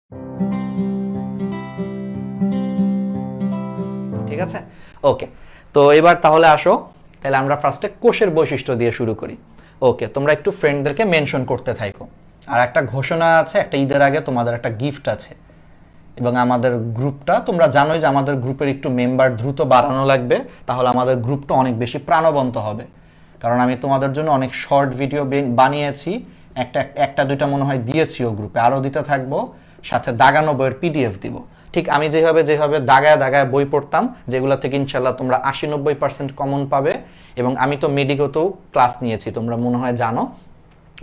ঠিক আছে, ওকে। তো এবার তাহলে আসো, তাহলে আমরা ফার্স্টে কোষের বৈশিষ্ট্য দিয়ে শুরু করি। ওকে, তোমরা একটু ফ্রেন্ডদেরকে মেনশন করতে থাকো। আর একটা ঘোষণা আছে, একটা ঈদের আগে তোমাদের একটা গিফট আছে। এবং আমাদের গ্রুপটা, তোমরা জানোই যে আমাদের গ্রুপের একটু মেম্বার দ্রুত বাড়ানো লাগবে, তাহলে আমাদের গ্রুপটা অনেক বেশি প্রাণবন্ত হবে। কারণ আমি তোমাদের জন্য অনেক শর্ট ভিডিও বানিয়েছি, একটা দুইটা মনে হয় দিয়েছিও গ্রুপে, আরও দিতে থাকবো। সাথে দাগানো বইয়ের পিডিএফ দিব। ঠিক আমি যেভাবে দাগায় দাগায় বই পড়তাম, যেগুলো থেকে ইনশাল্লাহ তোমরা 80-90% কমন পাবে। এবং আমি তো মেডিকোতেও ক্লাস নিয়েছি, তোমরা মনে হয় জানো।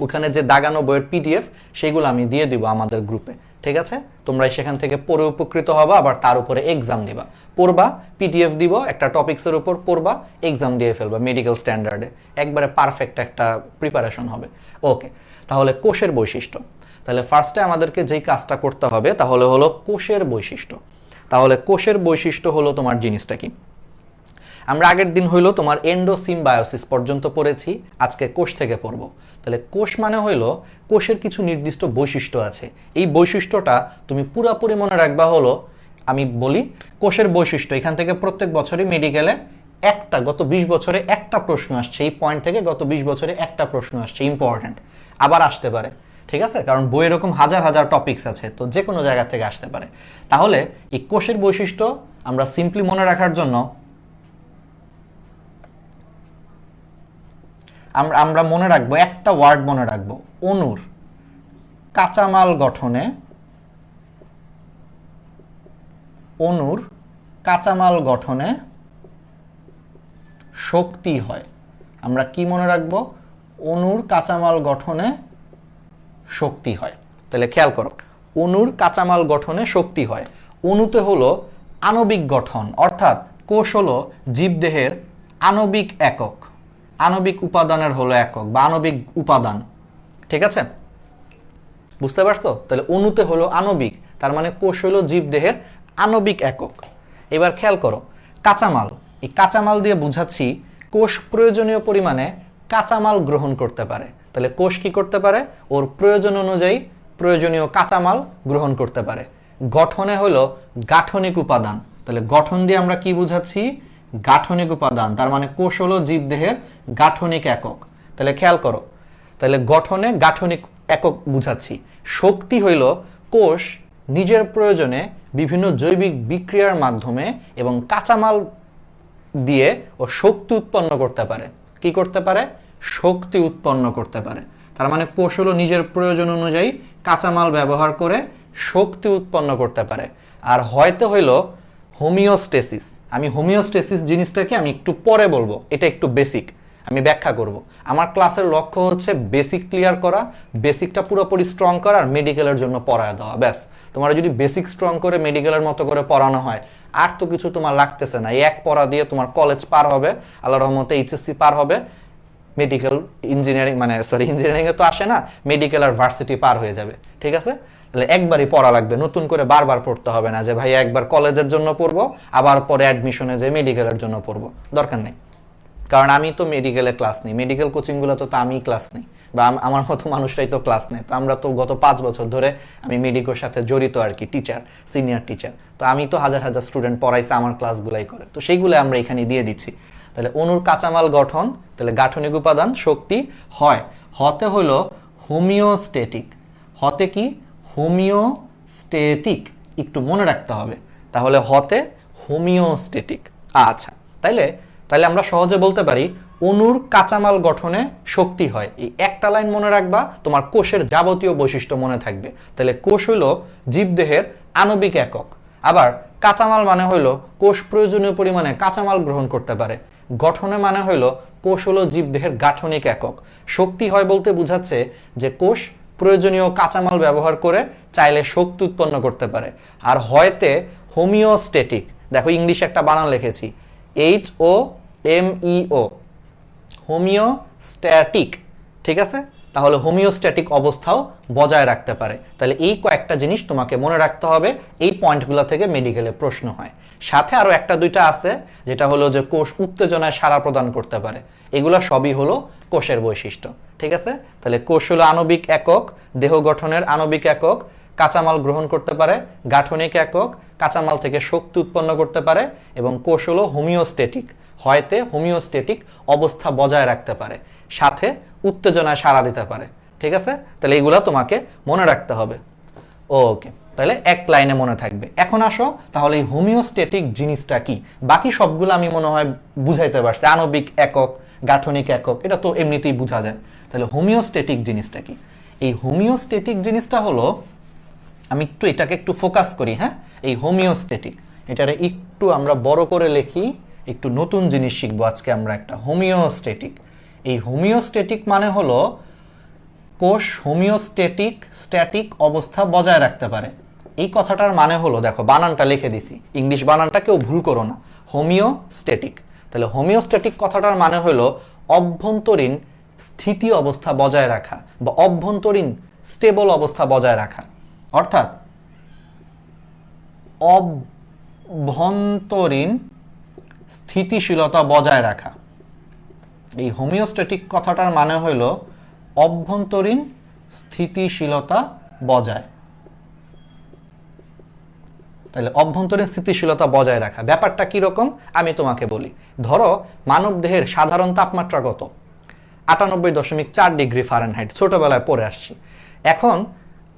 ওখানে যে দাগানো বইয়ের পিডিএফ, সেইগুলো আমি দিয়ে দিব আমাদের গ্রুপে। ঠিক আছে, তোমরা সেখান থেকে পড়ে উপকৃত হবা, আবার তার উপরে এক্সাম দিবা। পড়বা, পিডিএফ দিব, একটা টপিক্সের উপর পড়বা, এক্সাম দিয়ে ফেলবা মেডিকেল স্ট্যান্ডার্ডে। একবারে পারফেক্ট একটা প্রিপারেশন হবে। ওকে, তাহলে কোষের বৈশিষ্ট্য। তাহলে ফার্স্টে আমাদেরকে যেই কাজটা করতে হবে তাহলে হলো কোষের বৈশিষ্ট্য। তাহলে কোষের বৈশিষ্ট্য হলো তোমার জিনিসটা কি? আমরা আগের দিন হইলো তোমার এন্ডোসিম্বায়োসিস পর্যন্ত পড়েছি, আজকে কোষ থেকে পড়ব। তাহলে কোষ মানে হইলো কোষের কিছু নির্দিষ্ট বৈশিষ্ট্য আছে। এই বৈশিষ্ট্যটা তুমি পুরোপুরি মনে রাখবা। হলো আমি বলি কোষের বৈশিষ্ট্য, এখান থেকে প্রত্যেক বছরই মেডিকেলে গত 20 বছরে একটা প্রশ্ন আসছে। এই পয়েন্ট থেকে গত 20 বছরে একটা প্রশ্ন আসছে, ইম্পর্ট্যান্ট, আবার আসতে পারে। ঠিক আছে, কারণ বই এরকম হাজার হাজার টপিকস আছে, তো যে কোনো জায়গা থেকে আসতে পারে। তাহলে এই কোষের বৈশিষ্ট্য আমরা সিম্পলি মনে রাখার জন্য আমরা মনে রাখবো, একটা ওয়ার্ড মনে রাখবো, অণুর কাঁচামাল গঠনে, অণুর কাঁচামাল গঠনে শক্তি হয়। আমরা কি মনে রাখবো? অণুর কাঁচামাল গঠনে শক্তি হয়। তাহলে খেয়াল করো, অণুর কাঁচামাল গঠনে শক্তি হয়। অণুতে হলো আণবিক গঠন, অর্থাৎ কোষ হলো জীবদেহের আণবিক একক, আণবিক উপাদানের হলো একক বা আণবিক উপাদান। ঠিক আছে, বুঝতে পারছো? তাহলে অণুতে হলো আণবিক, তার মানে কোষ হলো জীবদেহের আণবিক একক। এবার খেয়াল করো, কাঁচামাল, এই কাঁচামাল দিয়ে বুঝাচ্ছি কোষ প্রয়োজনীয় পরিমাণে কাঁচামাল গ্রহণ করতে পারে। তাহলে কোষ কি করতে পারে? ওর প্রয়োজন অনুযায়ী প্রয়োজনীয় কাঁচামাল গ্রহণ করতে পারে। গঠনে হলো গাঠনিক উপাদান। তাহলে গঠন দিয়ে আমরা কি বুঝাচ্ছি? গাঠনিক উপাদান, তার মানে কোষ হলো জীবদেহের গাঠনিক একক। তাহলে খেয়াল করো, তাহলে গঠনে গাঠনিক একক বুঝাচ্ছি। শক্তি হইল কোষ নিজের প্রয়োজনে বিভিন্ন জৈবিক বিক্রিয়ার মাধ্যমে এবং কাঁচামাল দিয়ে ও শক্তি উৎপন্ন করতে পারে। কি করতে পারে? শক্তি উৎপন্ন করতে পারে। তার মানে কোষ হলো নিজের প্রয়োজন অনুযায়ী কাঁচামাল ব্যবহার করে শক্তি উৎপন্ন করতে পারে। আর হয়তো হইল হোমিওস্টেসিস। আমি হোমিওস্টেসিস জিনিসটাকে আমি একটু পরে বলবো, এটা একটু বেসিক, আমি ব্যাখ্যা করব। আমার ক্লাসের লক্ষ্য হচ্ছে বেসিক ক্লিয়ার করা, বেসিকটা পুরোপুরি স্ট্রং করা আর মেডিকেলের জন্য পড়ায় দেওয়া, ব্যাস। তোমার যদি বেসিক স্ট্রং করে মেডিকেলের মতো করে পড়ানো হয়, আর তো কিছু তোমার লাগতেছে না। এই এক পড়া দিয়ে তোমার কলেজ পার হবে, আল্লাহর রহমতে এইচএসসি পার হবে, মেডিকেল ইঞ্জিনিয়ারিং ইঞ্জিনিয়ারিংয়ে তো আসে না, মেডিকেল আর ভার্সিটি পার হয়ে যাবে। ঠিক আছে, তাহলে একবারই পড়া লাগবে, নতুন করে বারবার পড়তে হবে না যে ভাই একবার কলেজের জন্য পড়বো আবার পরে অ্যাডমিশনে যে মেডিকেলের জন্য পড়বো, দরকার নেই। কারণ আমি তো মেডিকেলে ক্লাস নেই, মেডিকেল কোচিংগুলো তো আমি ক্লাস নেই, বা আমার মতো মানুষরাই তো ক্লাস নেই। তো আমরা তো গত 5 বছর ধরে আমি মেডিকেলের সাথে জড়িত আর কি, টিচার, সিনিয়র টিচার। তো আমি তো হাজার হাজার স্টুডেন্ট পড়াইছে, আমার ক্লাসগুলাই করে, তো সেইগুলো আমরা এখানে দিয়ে দিচ্ছি। তাহলে অণুর কাঁচামাল গঠন, তাহলে গাঠনিক উপাদান শক্তি হয়। হতে হলো হোমিওস্টেটিক। হতে কি? হোমিওস্টেটিক, একটু মনে রাখতে হবে। তাহলে হতে হোমিওস্টেটিক। আচ্ছা, তাইলে আমরা সহজে বলতে পারি অণুর কাঁচামাল গঠনে শক্তি হয়। এই একটা লাইন মনে রাখবা, তোমার কোষের যাবতীয় বৈশিষ্ট্য মনে থাকবে। তাহলে কোষ হলো জীবদেহের আণবিক একক। আবার কাঁচামাল মানে হইলো কোষ প্রয়োজনীয় পরিমাণে কাঁচামাল গ্রহণ করতে পারে। গঠনে মানে হইলো কোষ হলো জীবদেহের গাঠনিক একক। শক্তি হয় বলতে বুঝাচ্ছে যে কোষ প্রয়োজনীয় কাঁচামাল ব্যবহার করে চাইলে শক্তি উৎপন্ন করতে পারে। আর হয়তে হোমিওস্টেটিক, দেখো ইংলিশে একটা বানান লিখেছি, HOMEO, হোমিওস্ট্যাটিক। ঠিক আছে, তাহলে হোমিওস্ট্যাটিক অবস্থাও বজায় রাখতে পারে। তাহলে এই কয়েকটা জিনিস তোমাকে মনে রাখতে হবে, এই পয়েন্টগুলো থেকে মেডিকেলে প্রশ্ন হয়। সাথে আরো একটা দুইটা আছে, যেটা হলো যে কোষ উত্তেজনায় সাড়া প্রদান করতে পারে। এগুলো সবই হলো কোষের বৈশিষ্ট্য। ঠিক আছে, তাহলে কোষ হলো আণবিক একক, দেহ গঠনের আণবিক একক, কাঁচামাল গ্রহণ করতে পারে, গাঠনিক একক, কাঁচামাল থেকে শক্তি উৎপন্ন করতে পারে, এবং কোষ হলো হোমিওস্ট্যাটিক, হয়তে হোমিওস্ট্যাটিক অবস্থা বজায় রাখতে পারে, সাথে উত্তেজনায় সাড়া দিতে পারে। ঠিক আছে, তাহলে এইগুলো তোমাকে মনে রাখতে হবে। ওকে, তাহলে এক লাইনে মনে থাকবে। এখন আসো তাহলে এই হোমিওস্ট্যাটিক জিনিসটা কি। বাকি সবগুলো আমি মনে হয় বুঝাইতে পারছি, আণবিক একক, গাঠনিক একক, এটা তো এমনিতেই বোঝা যায়। তাহলে হোমিওস্ট্যাটিক জিনিসটা কি? এই হোমিওস্ট্যাটিক জিনিসটা হলো, আমি একটু এটাকে একটু ফোকাস করি। হ্যাঁ, এই হোমিওস্ট্যাটিক, এটারে একটু আমরা বড় করে লিখি, একটু নতুন জিনিস শিখবো আজকে আমরা একটা। হোমিওস্ট্যাটিক, এই হোমিওস্ট্যাটিক মানে হলো কোষ স্ট্যাটিক অবস্থা বজায় রাখতে পারে। এই কথাটার মানে হলো, দেখো বানানটা লিখে দিছি, ইংলিশ বানানটা কেউ ভুল করো না, হোমিওস্ট্যাটিক। তাহলে হোমিওস্ট্যাটিক কথাটার মানে হলো অভ্যন্তরীণ স্থিতি অবস্থা বজায় রাখা বা অভ্যন্তরীণ স্টেবল অবস্থা বজায় রাখা, অর্থাৎ অভ্যন্তরীণ স্থিতিশীলতা বজায় রাখা। এই হোমিওস্ট্যাটিক কথাটার মানে হলো অভ্যন্তরীণ স্থিতিশীলতা বজায়। তাহলে অভ্যন্তরীণ স্থিতিশীলতা বজায় রাখা ব্যাপারটা কি রকম আমি তোমাকে বলি। ধরো মানব দেহের সাধারণ তাপমাত্রা কত? 98.4 ডিগ্রি ফারেনহাইট, ছোটবেলায় পড়ে আসছি। এখন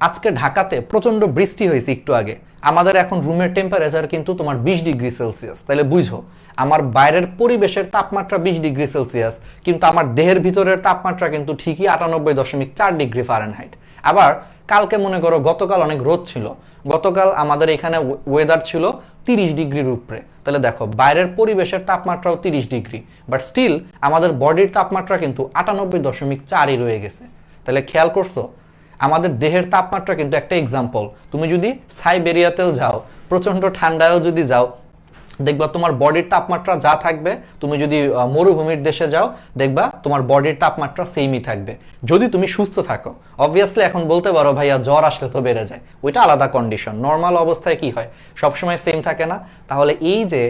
আজকে ঢাকাতে প্রচন্ড বৃষ্টি হয়েছে একটু আগে, আমাদের এখন রুমের টেম্পারেচার কিন্তু তোমার 20 ডিগ্রি সেলসিয়াস। তাহলে বুঝো আমার বাইরের পরিবেশের তাপমাত্রা 20 ডিগ্রি সেলসিয়াস, কিন্তু আমার দেহের ভিতরের তাপমাত্রা কিন্তু ঠিকই 98.4 ডিগ্রি ফারেনহাইট। আবার কালকে মনে করো গতকাল অনেক রোদ ছিল, গতকাল আমাদের এখানে ওয়েদার ছিল 30 ডিগ্রির উপরে। তাহলে দেখো বাইরের পরিবেশের তাপমাত্রাও 30 ডিগ্রি, বাট স্টিল আমাদের বডির তাপমাত্রা কিন্তু 98.4ই রয়ে গেছে। তাহলে খেয়াল করছো, আমাদের দেহের তাপমাত্রা কিন্তু একটা এক্সাম্পল। তুমি যদি সাইবেরিয়াতেও যাও, প্রচন্ড ঠান্ডায়ও যদি যাও, দেখবা তোমার বডির তাপমাত্রা যা থাকবে। তুমি যদি মরুভূমির দেশে যাও, দেখবা তোমার বডির তাপমাত্রা সেমই থাকবে, যদি তুমি সুস্থ থাকো। অবভিয়াসলি এখন বলতে পারো ভাইয়া জ্বর আসলে তো বেড়ে যায়, ওইটা আলাদা কন্ডিশন। নর্মাল অবস্থায় কি হয়, সবসময় সেম থাকে না। তাহলে এই যে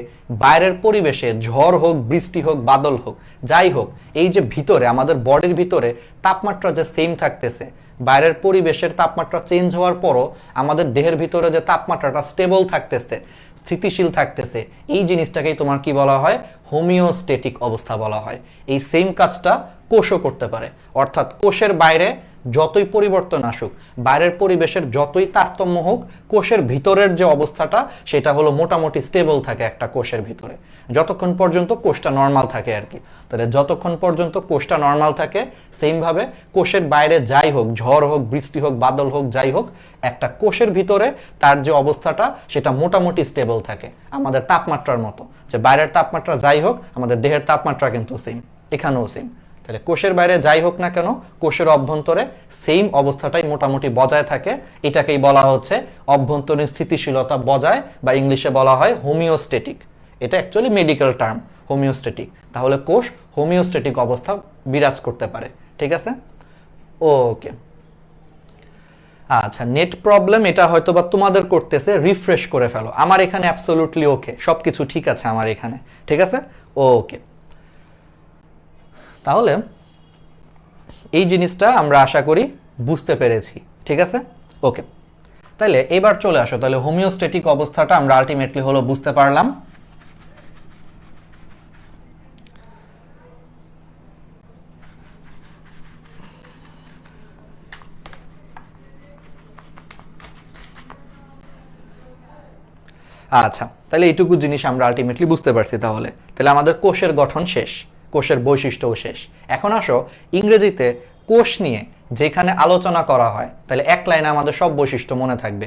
বাইরের পরিবেশে ঝড় হোক, বৃষ্টি হোক, বাদল হোক, যাই হোক, এই যে ভিতরে আমাদের বডির ভিতরে তাপমাত্রা যে সেম থাকতেছে, বাইরের পরিবেশের তাপমাত্রা চেঞ্জ হওয়ার পরও আমাদের দেহের ভিতরে যে তাপমাত্রাটা স্টেবল থাকতেছে, স্থিতিশীল থাকতেছে, এই জিনিসটাকেই তোমার কি বলা হয়? হোমিওস্ট্যাটিক অবস্থা বলা হয়। এই সেম কাজটা কোষও করতে পারে, অর্থাৎ কোষের বাইরে যতই পরিবর্তন আসুক, বাইরের পরিবেশের যতই তারতম্য হোক, কোষের ভিতরের যে অবস্থাটা সেটা হলো মোটামুটি স্টেবল থাকে একটা কোষের ভিতরে, যতক্ষণ পর্যন্ত কোষটা নর্মাল থাকে আর কি। তাহলে যতক্ষণ পর্যন্ত কোষটা নর্মাল থাকে, সেমভাবে কোষের বাইরে যাই হোক, ঝড় হোক, বৃষ্টি হোক, বাদল হোক, যাই হোক, একটা কোষের ভিতরে তার যে অবস্থাটা সেটা মোটামুটি স্টেবল থাকে, আমাদের তাপমাত্রার মতো। যে বাইরের তাপমাত্রা যাই হোক, আমাদের দেহের তাপমাত্রা কিন্তু সেম, এখানেও সেম। তাহলে কোষের বাইরে যাই হোক না কেন, কোষের অভ্যন্তরে সেম অবস্থাটাই মোটামুটি বজায় থাকে। এটাকেই বলা হচ্ছে অভ্যন্তরীণ স্থিতিশীলতা বজায়, বা ইংলিশে বলা হয় হোমিওস্ট্যাটিক। এটা অ্যাকচুয়ালি মেডিকেল টার্ম, হোমিওস্ট্যাটিক। তাহলে কোষ হোমিওস্ট্যাটিক অবস্থা বিরাজ করতে পারে। ঠিক আছে, ওকে। আচ্ছা, নেট প্রবলেম, এটা হয়তো বা তোমাদের করতেছে, রিফ্রেশ করে ফেলো। আমার এখানে অ্যাবসলিউটলি ওকে, সবকিছু ঠিক আছে আমার এখানে। ঠিক আছে, ওকে। তাহলে এই জিনিসটা আমরা আশা করি বুঝতে পেরেছি। ঠিক আছে, ওকে। তাহলে এবার চলে আসো, তাহলে হোমিওস্ট্যাটিক অবস্থাটা আমরা আলটিমেটলি হলো বুঝতে পারলাম। আচ্ছা, তাহলে এইটুকু জিনিস আমরা আলটিমেটলি বুঝতে পারছি। তাহলে আমাদের কোষের গঠন শেষ, কোষের বৈশিষ্ট্যও শেষ। এখন আসো ইংরেজিতে কোষ নিয়ে যেখানে আলোচনা করা হয়, তাহলে এক লাইনে আমাদের সব বৈশিষ্ট্য মনে থাকবে।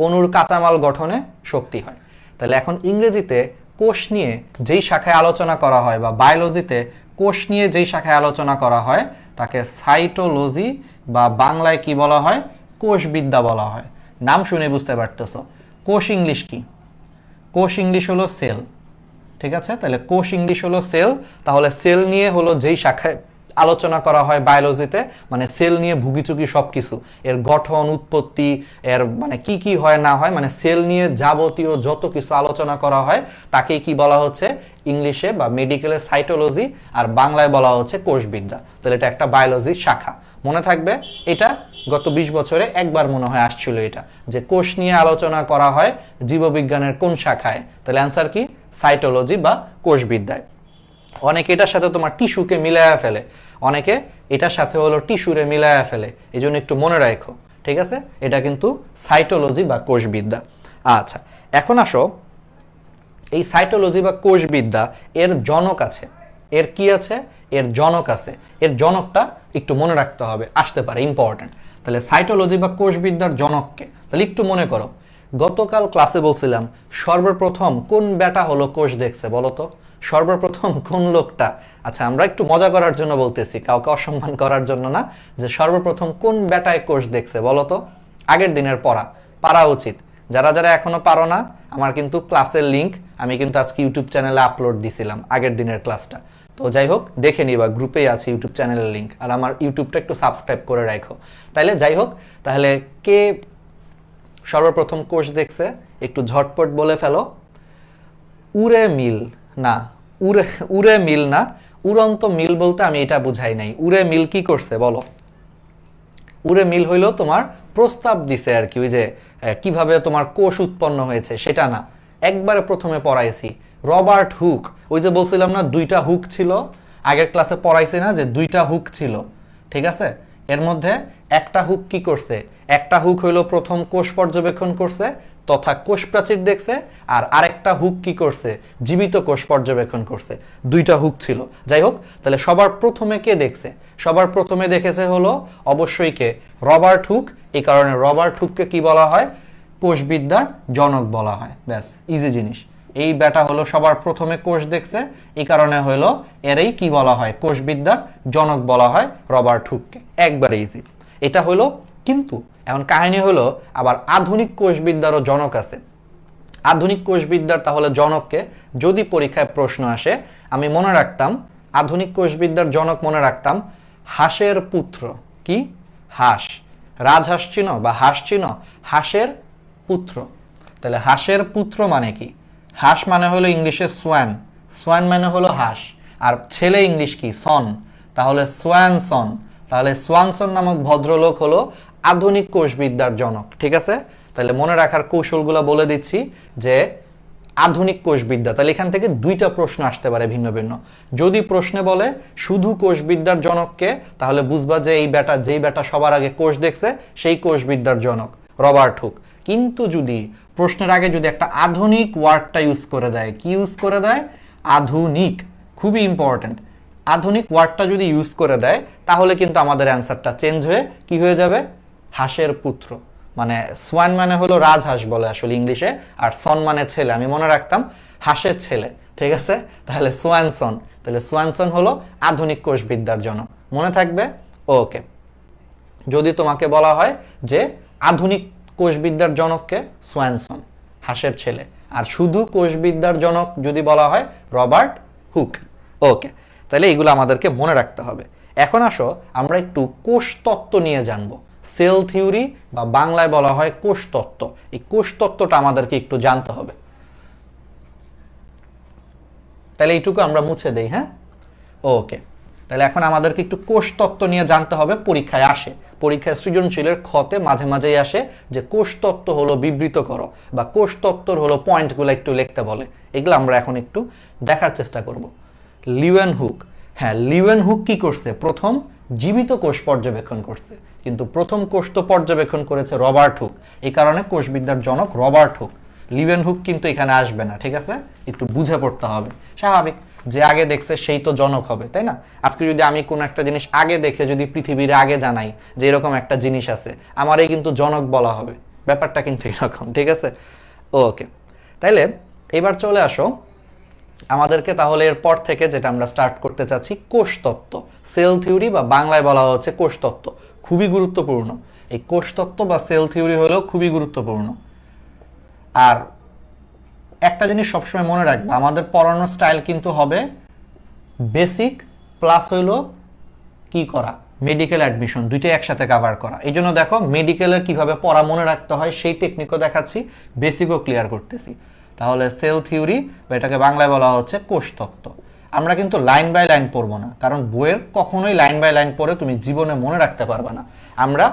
অণুর কাঁচামাল গঠনে শক্তি হয়। তাহলে এখন ইংরেজিতে কোষ নিয়ে যেই শাখায় আলোচনা করা হয়, বা বায়োলজিতে কোষ নিয়ে যেই শাখায় আলোচনা করা হয়, তাকে সাইটোলজি, বা বাংলায় কি বলা হয়? কোষবিদ্যা বলা হয়। নাম শুনে বুঝতে পারতেছো। কোষ ইংলিশ কি? কোষ ইংলিশ হলো সেল। ঠিক আছে, তাহলে কোষ ইংলিশ হলো সেল। তাহলে সেল নিয়ে হলো যেই শাখায় আলোচনা করা হয় বায়োলজিতে, মানে সেল নিয়ে ভুগিচুকি সবকিছু, এর গঠন, উৎপত্তি, এর মানে কি কি হয় না হয়, মানে সেল নিয়ে যাবতীয় যত কিছু আলোচনা করা হয় তাকেই কি বলা হচ্ছে ইংলিশে বা মেডিকেলে সাইটোলজি, আর বাংলায় বলা হচ্ছে কোষবিদ্যা। তাহলে এটা একটা বায়োলজির শাখা। মনে থাকবে এটা গত 20 বছরে একবার মনে হয় আসছিল, এটা যে কোষ নিয়ে আলোচনা করা হয় জীববিজ্ঞানের কোন শাখায়। তাহলে অ্যান্সার কি? সাইটোলজি বা কোষবিদ্যায়। অনেকে এটার সাথে তোমার টিস্যুকে মিলায়া ফেলে, অনেকে এটার সাথে হলো টিস্যুরে মিলায়া ফেলে, এই জন্য একটু মনে রাখো, ঠিক আছে? এটা কিন্তু সাইটোলজি বা কোষবিদ্যা। আচ্ছা, এখন আসো, এই সাইটোলজি বা কোষবিদ্যা এর জনক আছে, এর কি আছে? এর জনক আছে। এর জনকটা একটু মনে রাখতে হবে, আসতে পারে, ইম্পর্টেন্ট। তাহলে সাইটোলজি বা কোষবিদ্যার জনককে তাহলে একটু মনে করো। গতকাল ক্লাসে বলছিলাম সর্বপ্রথম কোন বেটা হলো কোষ দেখছে, বলো তো? সর্বপ্রথম কোন লোকটা? আচ্ছা, আমরা একটু মজা করার জন্য বলতেছি, কাউকে অসম্মান করার জন্য না, যে সর্বপ্রথম কোন বেটায় কোষ দেখছে বলো তো? আগের দিনের পারা উচিত। যারা যারা এখনো পারো না, আমার কিন্তু ক্লাসের লিংক আমি কিন্তু আজকে ইউটিউব চ্যানেলে আপলোড দিছিলাম, আগের দিনের ক্লাসটা। তো যাই হোক, দেখে নিবা, গ্রুপেই আছে ইউটিউব চ্যানেলের লিংক, আর আমার ইউটিউবটা একটু সাবস্ক্রাইব করে রাখো। তাহলে যাই হোক, তাহলে কে সর্বপ্রথম কোষ দেখছে একটু ঝটপট বলে ফেলো। উড়ে মিল না, উড়ে মিল না, উড়ন্ত মিল বলতে আমি এটা বুঝাই নাই। উড়ে মিল কি করছে বলো? উড়ে মিল হইলো তোমার প্রস্তাব দিছে আর কি, ওই যে কিভাবে তোমার কোষ উৎপন্ন হয়েছে সেটা না, একবারে প্রথমে পড়াইছি রবার্ট হুক। ওই যে বলছিলাম না দুইটা হুক ছিল, আগের ক্লাসে পড়াইছি না যে দুইটা হুক ছিল, ঠিক আছে? এর মধ্যে একটা হুক কি করছে? একটা হুক হইলো প্রথম কোষ পর্যবেক্ষণ করছে তথা কোষ প্রাচীর দেখছে, আর আরেকটা হুক কি করছে? জীবিত কোষ পর্যবেক্ষণ করছে। দুইটা হুক ছিল। যাই হোক, তাহলে সবার প্রথমে কে দেখছে? সবার প্রথমে দেখেছে হলো অবশ্যই কে? Robert Hooke. এই কারণে রবার্ট হুককে কি বলা হয়? কোষবিদ্যার জনক বলা হয়। ব্যাস, ইজি জিনিস। এই বেটা হলো সবার প্রথমে কোষ দেখছে, এই কারণে হলো এরই কি বলা হয়? কোষবিদ্যার জনক বলা হয় রবার্ট হুককে। একবারে ইজি এটা হলো। কিন্তু এখন কাহিনী হলো আবার আধুনিক কোষবিদ্যারও জনক আছে। আধুনিক কোষবিদ্যার তাহলে জনককে যদি পরীক্ষায় প্রশ্ন আসে, আমি মনে রাখতাম আধুনিক কোষবিদ্যার জনক মনে রাখতাম হাঁসের পুত্র। কি? হাঁস। রাজহাঁস চিনো বা হাঁস চিনো? হাঁসের পুত্র। তাহলে হাঁসের পুত্র মানে কি? হাঁস মানে হলো ইংলিশে সোয়ান, সোয়ান মানে হলো হাঁস, আর ছেলে ইংলিশ কি? সন। তাহলে সোয়ানসন। তাহলে সোয়ানসন নামক ভদ্রলোক হলো আধুনিক কোষবিদ্যার জনক, ঠিক আছে? তাহলে মনে রাখার কৌশলগুলো বলে দিচ্ছি যে আধুনিক কোষবিদ্যা, তাহলে এখান থেকে দুইটা প্রশ্ন আসতে পারে ভিন্ন ভিন্ন। যদি প্রশ্নে বলে শুধু কোষবিদ্যার জনককে, তাহলে বুঝবা যে এই বেটা, যেই বেটা সবার আগে কোষ দেখছে সেই কোষবিদ্যার জনক রবার্ট হুক। কিন্তু যদি প্রশ্নের আগে যদি একটা আধুনিক ওয়ার্ডটা ইউজ করে দেয়, কি ইউজ করে দেয়? আধুনিক। খুবই ইম্পর্টেন্ট। আধুনিক ওয়ার্ডটা যদি ইউজ করে দেয় তাহলে কিন্তু আমাদের অ্যান্সারটা চেঞ্জ হয়ে কি হয়ে যাবে? হাঁসের পুত্র। মানে সোয়ান মানে হলো রাজহাঁস বলে আসলে ইংলিশে, আর সন মানে ছেলে, আমি মনে রাখতাম হাঁসের ছেলে, ঠিক আছে? তাহলে সোয়ানসন। তাহলে সোয়ানসন হলো আধুনিক কোষবিদ্যার জনক, মনে থাকবে? ওকে। যদি তোমাকে বলা হয় যে আধুনিক কোষবিদ্যার জনককে, সোয়ানসন, হাঁসের ছেলে। আর শুধু কোষবিদ্যার জনক যদি বলা হয় রবার্ট হুক। ওকে, তাহলে এগুলো আমাদেরকে মনে রাখতে হবে। এখন আসো আমরা একটু কোষতত্ত্ব নিয়ে জানবো। সেল থিওরি বা বাংলায় বলা হয় কোষতত্ত্ব। এই কোষতত্ত্বটা আমাদেরকে একটু জানতে হবে। তাহলে এইটুকু আমরা মুছে দেই, হ্যাঁ? ওকে, তাহলে এখন আমাদেরকে একটু কোষতত্ত্ব নিয়ে জানতে হবে। পরীক্ষায় আসে, পরীক্ষায় সৃজনশীলের খতে মাঝে মাঝেই আসে যে কোষতত্ত্ব হলো বিবৃত করো, বা কোষতত্ত্বর হলো পয়েন্টগুলো একটু লিখতে বলে। এগুলো আমরা এখন একটু দেখার চেষ্টা করব। লিউয়েনহুক, হ্যাঁ, লিউয়েনহুক কি করছে? প্রথম জীবিত কোষ পর্যবেক্ষণ করছে, কিন্তু প্রথম কোষ তো পর্যবেক্ষণ করেছে রবার্ট হুক। এই কারণে কোষবিদ্যার জনক রবার্ট হুক। লিউয়েনহুক কিন্তু এখানে আসবে না, ঠিক আছে? একটু বুঝে পড়তে হবে, স্বাভাবিক। যে আগে দেখছে সেই তো জনক হবে, তাই না? আজকে যদি আমি কোনো একটা জিনিস আগে দেখে যদি পৃথিবীর আগে জানাই যে এরকম একটা জিনিস আছে, আমারই কিন্তু জনক বলা হবে। ব্যাপারটা কিন্তু এরকম, ঠিক আছে? ওকে, তাইলে এবার চলে আসো আমাদেরকে তাহলে এরপর থেকে যেটা আমরা স্টার্ট করতে চাচ্ছি, কোষতত্ত্ব। সেল থিওরি বা বাংলায় বলা হচ্ছে কোষতত্ত্ব, খুবই গুরুত্বপূর্ণ। এই কোষতত্ত্ব বা সেল থিওরি হলো খুবই গুরুত্বপূর্ণ। আর একটা জিনিস সবসময় মনে রাখবো, আমাদের পড়ানোর স্টাইল কিন্তু হবে বেসিক প্লাস হইলো কি করা, মেডিকেল অ্যাডমিশন, দুইটাই একসাথে কভার করা। এই জন্য দেখো মেডিকেলের কিভাবে পড়া মনে রাখতে হয় সেই টেকনিকও দেখাচ্ছি, বেসিকও ক্লিয়ার করতেছি। তাহলে সেল থিওরি বা এটাকে বাংলায় বলা হচ্ছে কোষতত্ত্ব। আমরা কিন্তু লাইন বাই লাইন পড়বো না, কারণ বইয়ের কখনোই লাইন বাই লাইন পড়ে তুমি জীবনে মনে রাখতে পারবে না। আমরা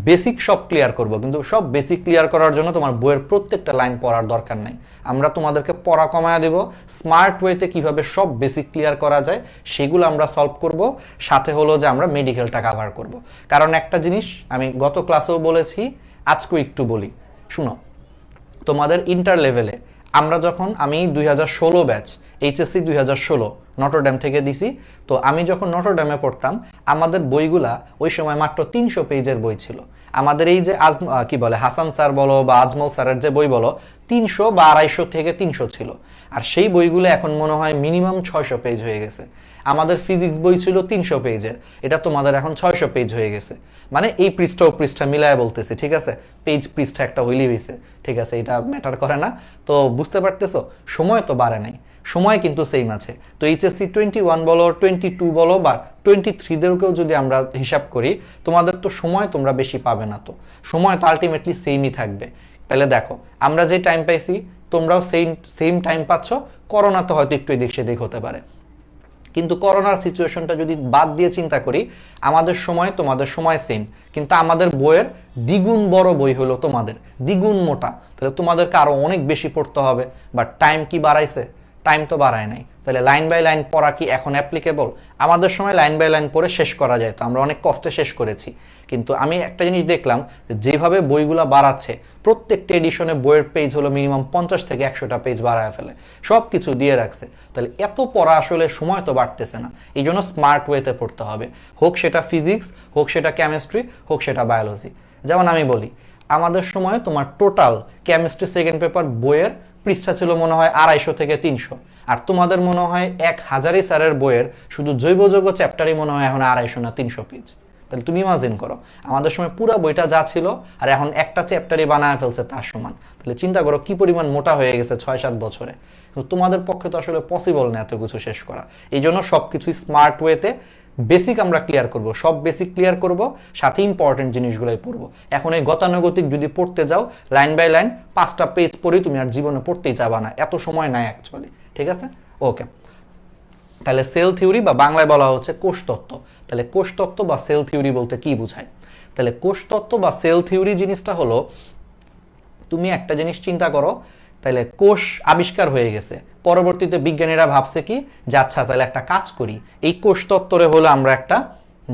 বেসিক সব ক্লিয়ার করব, কিন্তু সব বেসিক ক্লিয়ার করার জন্য তোমার বইয়ের প্রত্যেকটা লাইন পড়ার দরকার নাই। আমরা তোমাদেরকে পড়া কমায়া দেব, স্মার্ট ওয়েতে কিভাবে সব বেসিক ক্লিয়ার করা যায় সেগুলো আমরা সলভ করব। সাথে হলো যে আমরা মেডিকেলটা কাভার করব। কারণ একটা জিনিস আমি গত ক্লাসেও বলেছি, আজকেও একটু বলি, শুনো। তোমাদের ইন্টার লেভেলে আমি 2016 ব্যাচ, এইচএসসি 2016 নটরডেম থেকে দিছি। তো আমি যখন নটরডেমে পড়তাম, আমাদের বইগুলা ওই সময় মাত্র 300 পেজের বই ছিল। আমাদের এই যে হাসান স্যার বলো বা আজমল স্যারের যে বই বলো, 300 বা 250 থেকে 300 ছিল। আর সেই বইগুলো এখন মনে হয় মিনিমাম 600 পেজ হয়ে গেছে। আমাদের ফিজিক্স বই ছিল 300 পেজের, এটা তোমাদের এখন 600 পেজ হয়ে গেছে। মানে এই পৃষ্ঠা ও পৃষ্ঠা মিলায় বলতেছি, ঠিক আছে? পেজ পৃষ্ঠা একটা হইলেই হয়েছে, ঠিক আছে? এটা ম্যাটার করে না। তো বুঝতে পারতেছো, সময় তো বাড়ে নাই, সময় কিন্তু সেম আছে। তো এইচএসসি 21 বলো, 22 বলো বা 23দেরকেও যদি আমরা হিসাব করি, তোমাদের তো সময় তোমরা বেশি পাবে না, তো সময় তো আলটিমেটলি সেমই থাকবে। তাহলে দেখো, আমরা যে টাইম পাইছি তোমরাও সেম টাইম পাচ্ছ। করোনা তো হয়তো একটু এদিক সেদিক হতে পারে, কিন্তু করোনার সিচুয়েশনটা যদি বাদ দিয়ে চিন্তা করি, আমাদের সময় তোমাদের সময় সেম, কিন্তু আমাদের বইয়ের দ্বিগুণ বড় বই হলো তোমাদের, দ্বিগুণ মোটা। তাহলে তোমাদেরকে আরো অনেক বেশি পড়তে হবে। বাট টাইম কি বাড়াইছে? টাইম তো বাড়ায় নাই। তাহলে লাইন বাই লাইন পড়া কি এখন অ্যাপ্লিকেবল? আমাদের সময় লাইন বাই লাইন পড়ে শেষ করা যায়, তো আমরা অনেক কষ্টে শেষ করেছি। কিন্তু আমি একটা জিনিস দেখলাম, যেভাবে বইগুলা বাড়াচ্ছে, প্রত্যেকটা এডিশনে বইয়ের পেজ হলো মিনিমাম 50 থেকে 100টা পেজ বাড়ায় ফেলে, সব কিছু দিয়ে রাখছে। তাহলে এত পড়া আসলে সময় তো বাড়তেছে না। এই জন্য স্মার্ট ওয়েতে পড়তে হবে, হোক সেটা ফিজিক্স, হোক সেটা কেমিস্ট্রি, হোক সেটা বায়োলজি। যেমন আমি বলি, আমাদের সময় তোমার টোটাল কেমিস্ট্রি সেকেন্ড পেপার বইয়ের পৃষ্ঠা ছিল মনে হয় 250 থেকে 300, আর তোমাদের মনে হয় 1000 স্যারের বইয়ের শুধু জৈব যৌগ চ্যাপ্টারই মনে হয় এখন 250 না 300 পেজ। তাহলে তুমি ইমাজিন করো, আমাদের সময় পুরো বইটা যা ছিল আর এখন একটা চ্যাপ্টারই বানায় ফেলছে তার সমান। তাহলে চিন্তা করো কি পরিমাণ মোটা হয়ে গেছে 6-7 বছরে। তো তোমাদের পক্ষে তো আসলে পসিবল না এত কিছু শেষ করা। এই জন্য সবকিছু স্মার্ট ওয়েতে বেসিক আমরা ক্লিয়ার করব, সব বেসিক ক্লিয়ার করব, সাথে ইম্পর্টেন্ট জিনিসগুলোই পড়বো। এখন এই গতানুগতিক যদি পড়তে যাও, লাইন বাই লাইন 5টা পেজ পড়ি, তুমি আর জীবনে পড়তেই যাবা না, এত সময় নাই অ্যাকচুয়ালি, ঠিক আছে? ওকে, তাহলে সেল থিওরি বা বাংলায় বলা হচ্ছে কোষতত্ত্ব। তাহলে কোষতত্ত্ব বা সেল থিওরি বলতে কি বোঝায়? তাহলে কোষতত্ত্ব বা সেল থিওরি জিনিসটা হলো, তুমি একটা জিনিস চিন্তা করো, তাহলে কোষ আবিষ্কার হয়ে গেছে, পরবর্তীতে বিজ্ঞানীরা ভাবছে কি যে আচ্ছা তাহলে একটা কাজ করি, এই কোষতত্ত্বরে হলো আমরা একটা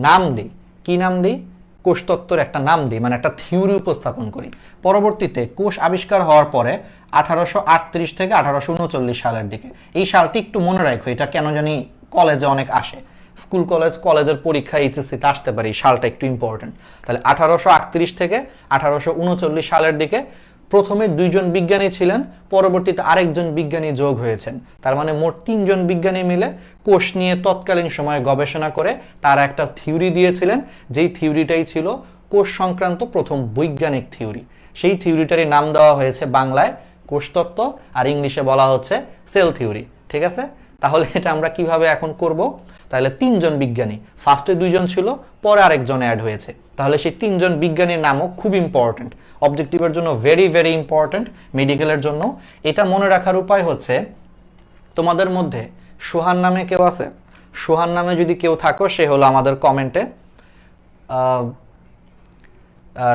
নাম দিই। কি নাম দিই? কোষতত্ত্বের একটা নাম দিই, মানে একটা থিওরি উপস্থাপন করি। পরবর্তীতে কোষ আবিষ্কার হওয়ার পরে 1838 থেকে 1839 সালের দিকে, এই সালটি একটু মনে রাখো, এটা কেন জানি কলেজে অনেক আসে, স্কুল কলেজের পরীক্ষা এইচএসসিতে আসতে পারে, এই সালটা একটু ইম্পর্টেন্ট। তাহলে 1838 থেকে 1839 সালের দিকে প্রথমে 2 জন বিজ্ঞানী ছিলেন, পরবর্তীতে আরেকজন বিজ্ঞানী যোগ হয়েছেন। তার মানে মোট 3 জন বিজ্ঞানী মিলে কোষ নিয়ে তৎকালীন সময়ে গবেষণা করে তারা একটা থিওরি দিয়েছিলেন, যেই থিওরিটাই ছিল কোষ সংক্রান্ত প্রথম বৈজ্ঞানিক থিওরি। সেই থিওরিটারই নাম দেওয়া হয়েছে বাংলায় কোষতত্ত্ব, আর ইংলিশে বলা হচ্ছে সেল থিওরি, ঠিক আছে? তাহলে এটা আমরা কিভাবে এখন করব? তাহলে 3 জন বিজ্ঞানী, ফার্স্টে 2 জন ছিল, পরে আরেকজন অ্যাড হয়েছে। তাহলে সেই 3 জন বিজ্ঞানীর নামও খুব ইম্পর্টেন্ট, অবজেক্টিভের জন্য ভেরি ভেরি ইম্পর্টেন্ট, মেডিকেলের জন্য। এটা মনে রাখার উপায় হচ্ছে, তোমাদের মধ্যে সোহান নামে কেউ আছে? সোহান নামে যদি কেউ থাকো, সে হলো আমাদের কমেন্টে,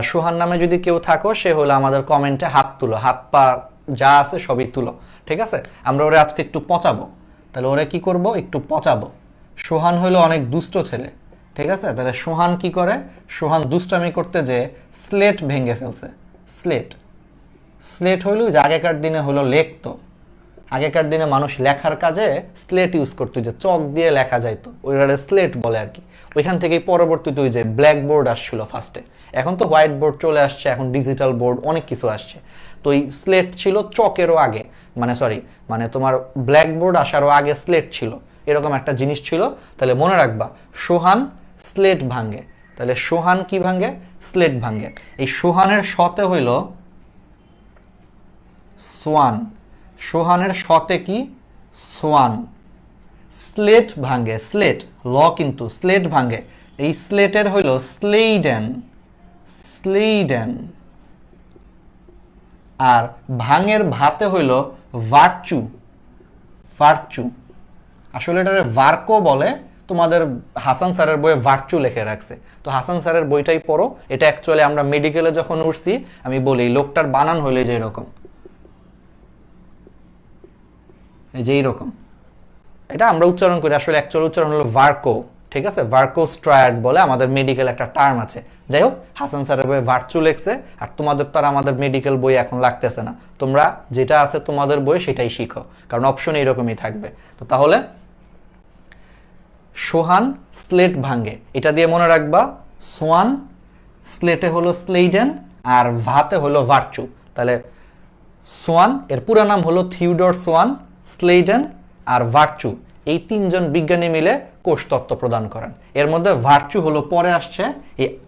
সোহান নামে যদি কেউ থাকো, সে হলো আমাদের কমেন্টে হাত তুলো, হাত পা যা আছে সবই তুলো, ঠিক আছে? আমরা ওরা আজকে একটু পচাবো। তাহলে ওরা কি করব? একটু পচাবো। সোহান হলো অনেক দুষ্ট ছেলে, ঠিক আছে? তাহলে সোহান কি করে? সোহান দুষ্টামি করতে যে স্লেট ভেঙে ফেলছে। স্লেট হইল যে আগেকার দিনে হলো লেখতো, আগেকার দিনে মানুষ লেখার কাজে স্লেট ইউজ করতো, যে চক দিয়ে লেখা যাইতো, ওইটা স্লেট বলে আর কি। ওইখান থেকেই পরবর্তীতে ওই যে ব্ল্যাক বোর্ড আসছিল ফার্স্টে, এখন তো হোয়াইট বোর্ড চলে আসছে, এখন ডিজিটাল বোর্ড অনেক কিছু আসছে। তো এই স্লেট ছিল চকেরও আগে, মানে তোমার ব্ল্যাক বোর্ড আসারও আগে স্লেট ছিল, এরকম একটা জিনিস ছিল। তাহলে মনে রাখবা, সোহান স্লেট ভাঙে। তাহলে সোহান কি ভাঙে? স্লেট ভাঙে। এই সোহানের শতে হইল সোয়ান, সোহানের শতে কি? সোয়ান। স্লেট ভাঙে, স্লেট ল কিন্তু স্লেট ভাঙে, এই স্লেটের হইল স্লেইডেন, স্লেইডেন। আর ভাঙের ভাতে হইল ভার্চু, ভার্চু। আসলে এটারে ভার্কো বলে, তোমাদের হাসান স্যারের বইয়ে ভার্চু লিখে রাখছে। তো হাসান স্যারের বইটাই পড়ো। এটা অ্যাকচুয়ালি আমরা মেডিকেলে যখন উঠছি আমি বলি লোকটার বানান হইলে যে এরকম, এই যে এইরকম, এটা আমরা উচ্চারণ করি, আসলে অ্যাকচুয়াল উচ্চারণ হলো ভার্কো। ঠিক আছে, ভার্কো স্ট্রায়াড বলে আমাদের মেডিকেল একটা টার্ম আছে। যাই হোক, হাসান স্যারের বইয়ে ভার্চু লেখছে, আর তোমাদের তো আর আমাদের মেডিকেল বই এখন লাগতেছে না, তোমরা যেটা আছে তোমাদের বইয়ে সেটাই শিখো, কারণ অপশন এইরকমই থাকবে। তো তাহলে সোহান স্লেট ভাঙে, এটা দিয়ে মনে রাখবা সোয়ান, স্লেটে হলো স্লেইডেন, আর ভাতে হলো ভার্চু। তাহলে সোয়ান এর পুরো নাম হলো থিওডর সোয়ান, স্লেইডেন আর ভার্চু, এই তিনজন বিজ্ঞানী মিলে কোষতত্ত্ব প্রদান করেন। এর মধ্যে ভার্চু হলো পরে আসছে,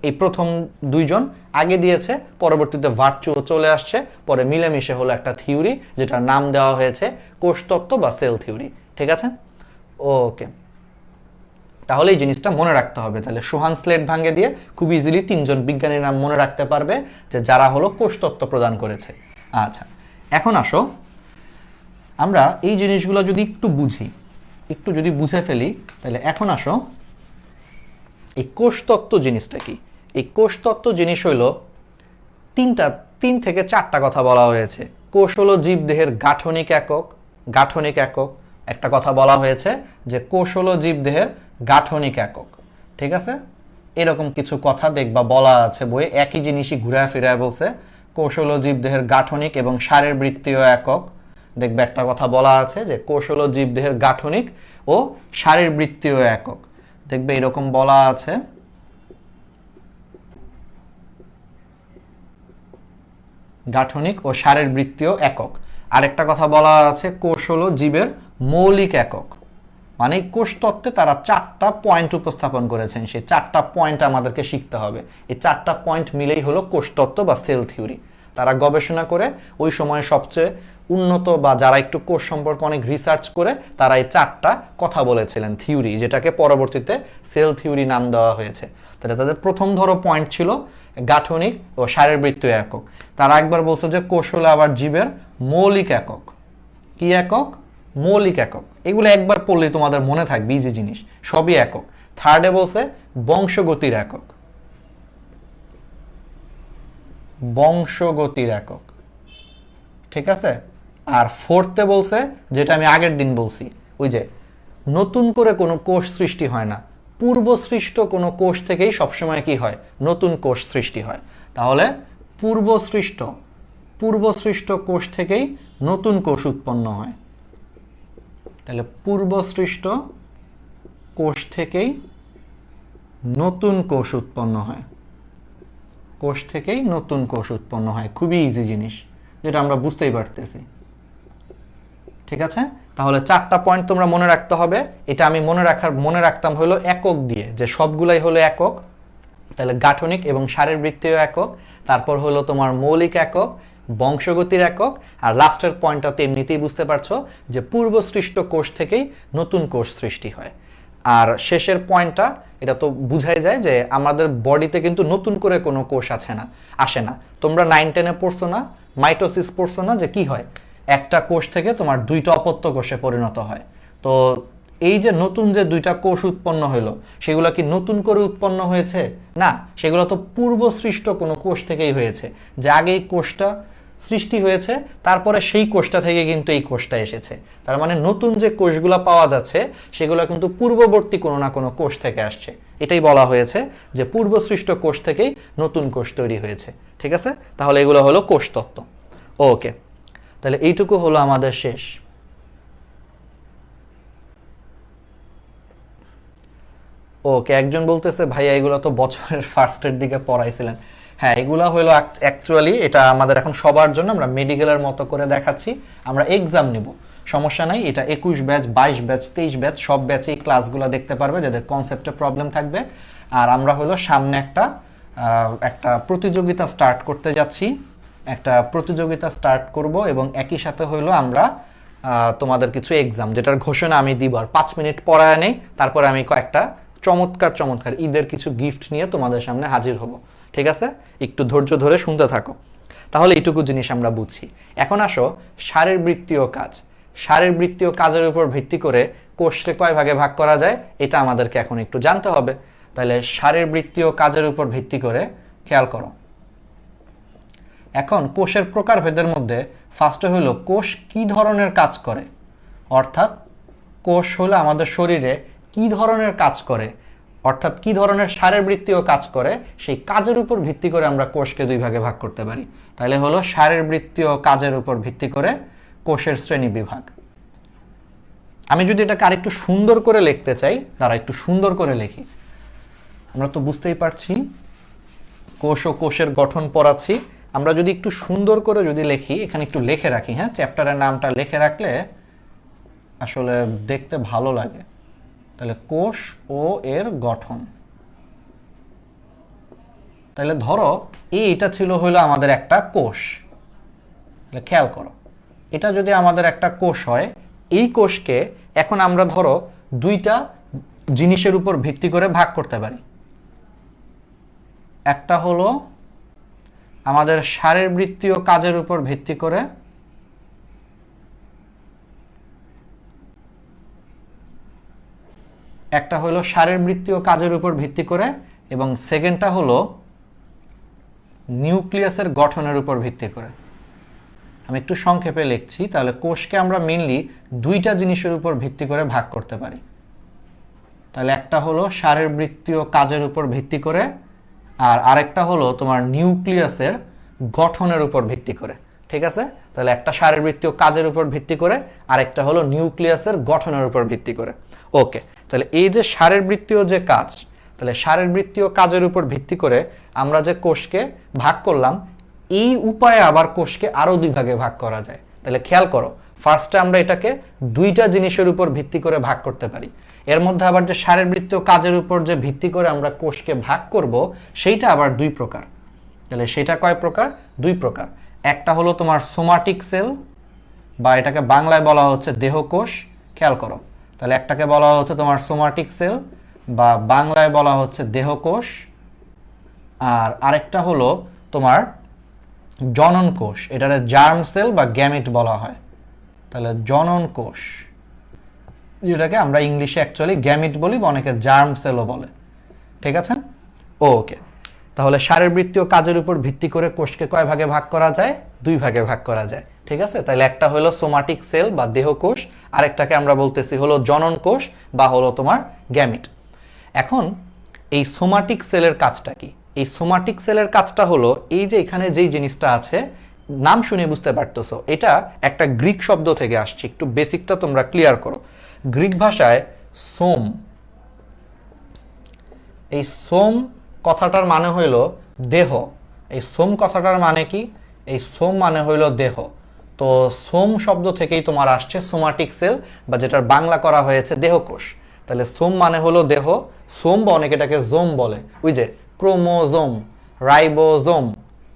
এই প্রথম দুইজন আগে দিয়েছে, পরবর্তীতে ভার্চুও চলে আসছে, পরে মিলেমিশে হলো একটা থিওরি যেটার নাম দেওয়া হয়েছে কোষতত্ত্ব বা সেল থিওরি। ঠিক আছে, ওকে, তাহলে এই জিনিসটা মনে রাখতে হবে। তাহলে সোহান স্লেট ভাঙে দিয়ে খুব ইজিলি তিনজন বিজ্ঞানীর নাম মনে রাখতে পারবে যে যারা হলো কোষতত্ত্ব প্রদান করেছে। আচ্ছা, এখন আসো আমরা এই জিনিসগুলো যদি একটু বুঝি, একটু যদি বুঝে ফেলি, তাহলে এখন আসো এই কোষতত্ত্ব জিনিসটা কি। এই কোষতত্ত্ব জিনিস হইল তিন থেকে চারটা কথা বলা হয়েছে। কোষ হলো জীবদেহের গাঠনিক একক, গাঠনিক একক একটা কথা বলা হয়েছে যে কোষ হলো জীবদেহের গাঠনিক একক। ঠিক আছে, এরকম কিছু কথা দেখবা বলা আছে বইয়ে, একই জিনিসই ঘুরায় ফিরায় বলছে। কোষ হলো জীবদেহের গাঠনিক এবং শারীরবৃত্তীয় একক। দেখবে একটা কথা বলা আছে যে কোষ হলো জীবদেহের গাঠনিক ও শারীরবৃত্তীয় একক, দেখবে এরকম বলা আছে। গাঠনিক ও শারীরবৃত্তীয় একক। আরেকটা কথা বলা আছে কোষ হলো জীবের মৌলিক একক। মানে কোষতত্ত্বে তারা চারটা পয়েন্ট উপস্থাপন করেছেন, সেই চারটা পয়েন্ট আমাদেরকে শিখতে হবে। এই চারটা পয়েন্ট মিলেই হলো কোষতত্ত্ব বা সেল থিওরি। তারা গবেষণা করে ওই সময় সবচেয়ে উন্নত বা যারা একটু কোষ সম্পর্কে অনেক রিসার্চ করে তারা এই চারটা কথা বলেছিলেন থিওরি, যেটাকে পরবর্তীতে সেল থিওরি নাম দেওয়া হয়েছে। তাহলে তাদের প্রথম পয়েন্ট ছিল গাঠনিক ও শারীরবৃত্তীয় একক। তারা একবার বলছে যে কোষ হলো আবার জীবের মৌলিক একক। কি একক? মৌলিক একক। এগুলো একবার পড়লেই তোমাদের মনে থাকবে, ইজি জিনিস, সবই একক। থার্ডে বলছে বংশগতির একক, বংশগতির একক। ঠিক আছে, আর ফোর্থে বলছে যেটা আমি আগের দিন বলছি, ওই যে নতুন করে কোনো কোষ সৃষ্টি হয় না, পূর্ব সৃষ্ট কোনো কোষ থেকেই সবসময় কি হয়? নতুন কোষ সৃষ্টি হয়। তাহলে পূর্ব সৃষ্ট কোষ থেকেই নতুন কোষ উৎপন্ন হয়। তাহলে পূর্ব সৃষ্ট কোষ থেকেই নতুন কোষ উৎপন্ন হয়, কোষ থেকেই নতুন কোষ উৎপন্ন হয়। খুবই ইজি জিনিস, যেটা আমরা বুঝতেই পারতেছি। ঠিক আছে, তাহলে চারটা পয়েন্ট তোমরা মনে রাখতে হবে। এটা আমি মনে রাখতাম হলো একক দিয়ে, যে সবগুলাই হলো একক। তাহলে গাঠনিক এবং শারীরবৃত্তীয় একক, তারপর হলো তোমার মৌলিক একক, বংশগতির একক, আর লাস্টের পয়েন্টটা তো এমনিতেই বুঝতে পারছো যে পূর্ব সৃষ্ট কোষ থেকেই নতুন কোষ সৃষ্টি হয়। আর শেষের পয়েন্টটা এটা তো বুঝাই যায় যে আমাদের বডিতে কিন্তু নতুন করে কোনো কোষ আসে না। তোমরা 9-10-এ পড়ছো না, মাইটোসিস পড়ছো না, যে কি হয় একটা কোষ থেকে তোমার দুইটা অপত্য কোষে পরিণত হয়। তো এই যে নতুন যে দুইটা কোষ উৎপন্ন হলো, সেগুলো কি নতুন করে উৎপন্ন হয়েছে? না, সেগুলো তো পূর্ব সৃষ্ট কোনো কোষ থেকেই হয়েছে, যে আগে এই কোষটা সৃষ্টি হয়েছে, তারপরে সেই কোষটা থেকে কিন্তু এই কোষটা এসেছে। তার মানে নতুন যে কোষগুলো পাওয়া যাচ্ছে সেগুলো কিন্তু পূর্ববর্তী কোনো না কোনো কোষ থেকে আসছে। এটাই বলা হয়েছে যে পূর্ব সৃষ্ট কোষ থেকেই নতুন কোষ তৈরি হয়েছে। ঠিক আছে, তাহলে এগুলো হলো কোষতত্ত্ব। ওকে, তাহলে এইটুকু হলো আমাদের শেষ। ওকে, একজন বলতেছে ভাইয়া এগুলো তো বছরের ফার্স্টের দিকে পড়াইছিলেন। হ্যাঁ, এগুলো হলো অ্যাকচুয়ালি এটা আমাদের এখন সবার জন্য, আমরা মেডিকেলের মতো করে দেখাচ্ছি। আমরা এক্সাম নিব, সমস্যা নাই। এটা 21 ব্যাচ, 22 ব্যাচ, 23 ব্যাচ সব ব্যাচে এই ক্লাসগুলো দেখতে পারবে যাদের কনসেপ্টে প্রবলেম থাকবে। আর আমরা হলো সামনে একটা প্রতিযোগিতা স্টার্ট করতে যাচ্ছি, একটা প্রতিযোগিতা স্টার্ট করব, এবং একই সাথে হইলো আমরা তোমাদের কিছু এক্সাম, যেটার ঘোষণা আমি দিব আর 5 মিনিট পড়ায় নেই, তারপরে আমি কয়েকটা চমৎকার ঈদের কিছু গিফট নিয়ে তোমাদের সামনে হাজির হব। ঠিক আছে, একটু ধৈর্য ধরে শুনতে থাকো। তাহলে এইটুকু জিনিস আমরা বুঝছি। এখন আসো শারীরবৃত্তীয় কাজ। শারীরবৃত্তীয় কাজের উপর ভিত্তি করে কোষকে কয় ভাগে ভাগ করা যায় এটা আমাদেরকে এখন একটু জানতে হবে। তাহলে শারীরবৃত্তীয় কাজের উপর ভিত্তি করে খেয়াল করো। এখন কোষের প্রকারভেদের মধ্যে ফার্স্টে হলো কোষ কি ধরনের কাজ করে, অর্থাৎ কোষ হলো আমাদের শরীরে কি ধরনের কাজ করে, অর্থাৎ কি ধরনের শারীরবৃত্তীয় কাজ করে, সেই কাজের উপর ভিত্তি করে আমরা কোষকে দুই ভাগে ভাগ করতে পারি। তাহলে হলো শারীরবৃত্তীয় কাজের উপর ভিত্তি করে কোষের শ্রেণী বিভাগ। আমি যদি এটাকে আরেকটু সুন্দর করে লিখতে চাই, তারা একটু সুন্দর করে লিখি। আমরা তো বুঝতেই পারছি কোষ ও কোষের গঠন পড়াচ্ছি, আমরা যদি একটু সুন্দর করে যদি লিখি, এখানে একটু লিখে রাখি, হ্যাঁ, চ্যাপ্টারের নামটা লিখে রাখলে আসলে দেখতে ভালো লাগে। তাহলে কোষ ও এর গঠন। তাহলে ধরো এইটা ছিল হলো আমাদের একটা কোষ। তাহলে খেয়াল করো, এটা যদি আমাদের একটা কোষ হয়, এই কোষকে এখন আমরা ধরো দুইটা জিনিসের উপর ভিত্তি করে ভাগ করতে পারি। একটা হলো আমাদের শারীরবৃত্তীয় কাজের উপর ভিত্তি করে, একটা হলো শারীরবৃত্তীয় কাজের উপর ভিত্তি করে, এবং সেকেন্ডটা হলো নিউক্লিয়াসের গঠনের উপর ভিত্তি করে। আমি একটু সংক্ষেপে লিখছি। তাহলে কোষকে আমরা মেইনলি দুইটা জিনিসের উপর ভিত্তি করে ভাগ করতে পারি। তাহলে একটা হলো শারীরবৃত্তীয় কাজের উপর ভিত্তি করে, আর আরেকটা হলো তোমার নিউক্লিয়াসের গঠনের উপর ভিত্তি করে। ঠিক আছে? তাহলে একটা শারীরবৃত্তীয় কাজের উপর ভিত্তি করে, আরেকটা হলো নিউক্লিয়াসের গঠনের উপর ভিত্তি করে। ওকে, তাহলে এই যে শারীরবৃত্তীয় যে কাজ, তাহলে শারীরবৃত্তীয় কাজের উপর ভিত্তি করে আমরা যে কোষকে ভাগ করলাম, এই উপায়ে আবার কোষকে আরো দুই ভাগে ভাগ করা যায়। তাহলে খেয়াল করো, ফার্স্টে আমরা এটাকে দুইটা জিনিসের উপর ভিত্তি করে ভাগ করতে পারি। এর মধ্যে আবার যে শারীরবৃত্তীয় কাজের উপর যে ভিত্তি করে আমরা কোষকে ভাগ করব, সেইটা আবার দুই প্রকার। তাহলে সেটা কয় প্রকার? দুই প্রকার। একটা হলো তোমার সোমাটিক সেল, বা এটাকে বাংলায় বলা হচ্ছে দেহকোষ। খেয়াল করো, তাহলে একটাকে বলা হচ্ছে তোমার সোমাটিক সেল, বা বাংলায় বলা হচ্ছে দেহকোষ, আর আরেকটা হলো তোমার জনন কোষ, এটারে জার্ম সেল বা গ্যামেট বলা হয়। তাহলে জনন কোষ, যেটাকে আমরা ইংলিশে অ্যাকচুয়ালি গ্যামেট বলি, বা অনেকে জার্ম সেলও বলে। ঠিক আছে? ওকে, তাহলে শারীরবৃত্তীয় কাজের উপর ভিত্তি করে কোষকে কয় ভাগে ভাগ করা যায়? দুই ভাগে ভাগ করা যায়। ঠিক আছে? তাহলে একটা হলো সোমাটিক সেল বা দেহকোষ, আরেকটাকে আমরা বলতেছি হলো জনন কোষ বা হলো তোমার গ্যামেট। এখন এই সোমাটিক সেলের কাজটা কি? এই সোমাটিক সেলের কাজটা হলো এই যে এখানে যেই জিনিসটা আছে, নাম শুনে বুঝতে পারতেছো, এটা একটা গ্রিক শব্দ থেকে আসছে। একটু বেসিকটা তোমরা ক্লিয়ার করো। গ্রিক ভাষায় সোম, এই সোম কথাটার মানে হইল দেহ। এই সোম কথাটার মানে কি? এই সোম মানে হইল দেহ। তো সোম শব্দ থেকেই তোমার আসছে সোমাটিক সেল, বা যেটার বাংলা করা হয়েছে দেহকোষ। তাহলে সোম মানে হলো দেহ। সোম বা অনেকে এটাকে জোম বলে, ওই যে ক্রোমোজোম, রাইবোজোম।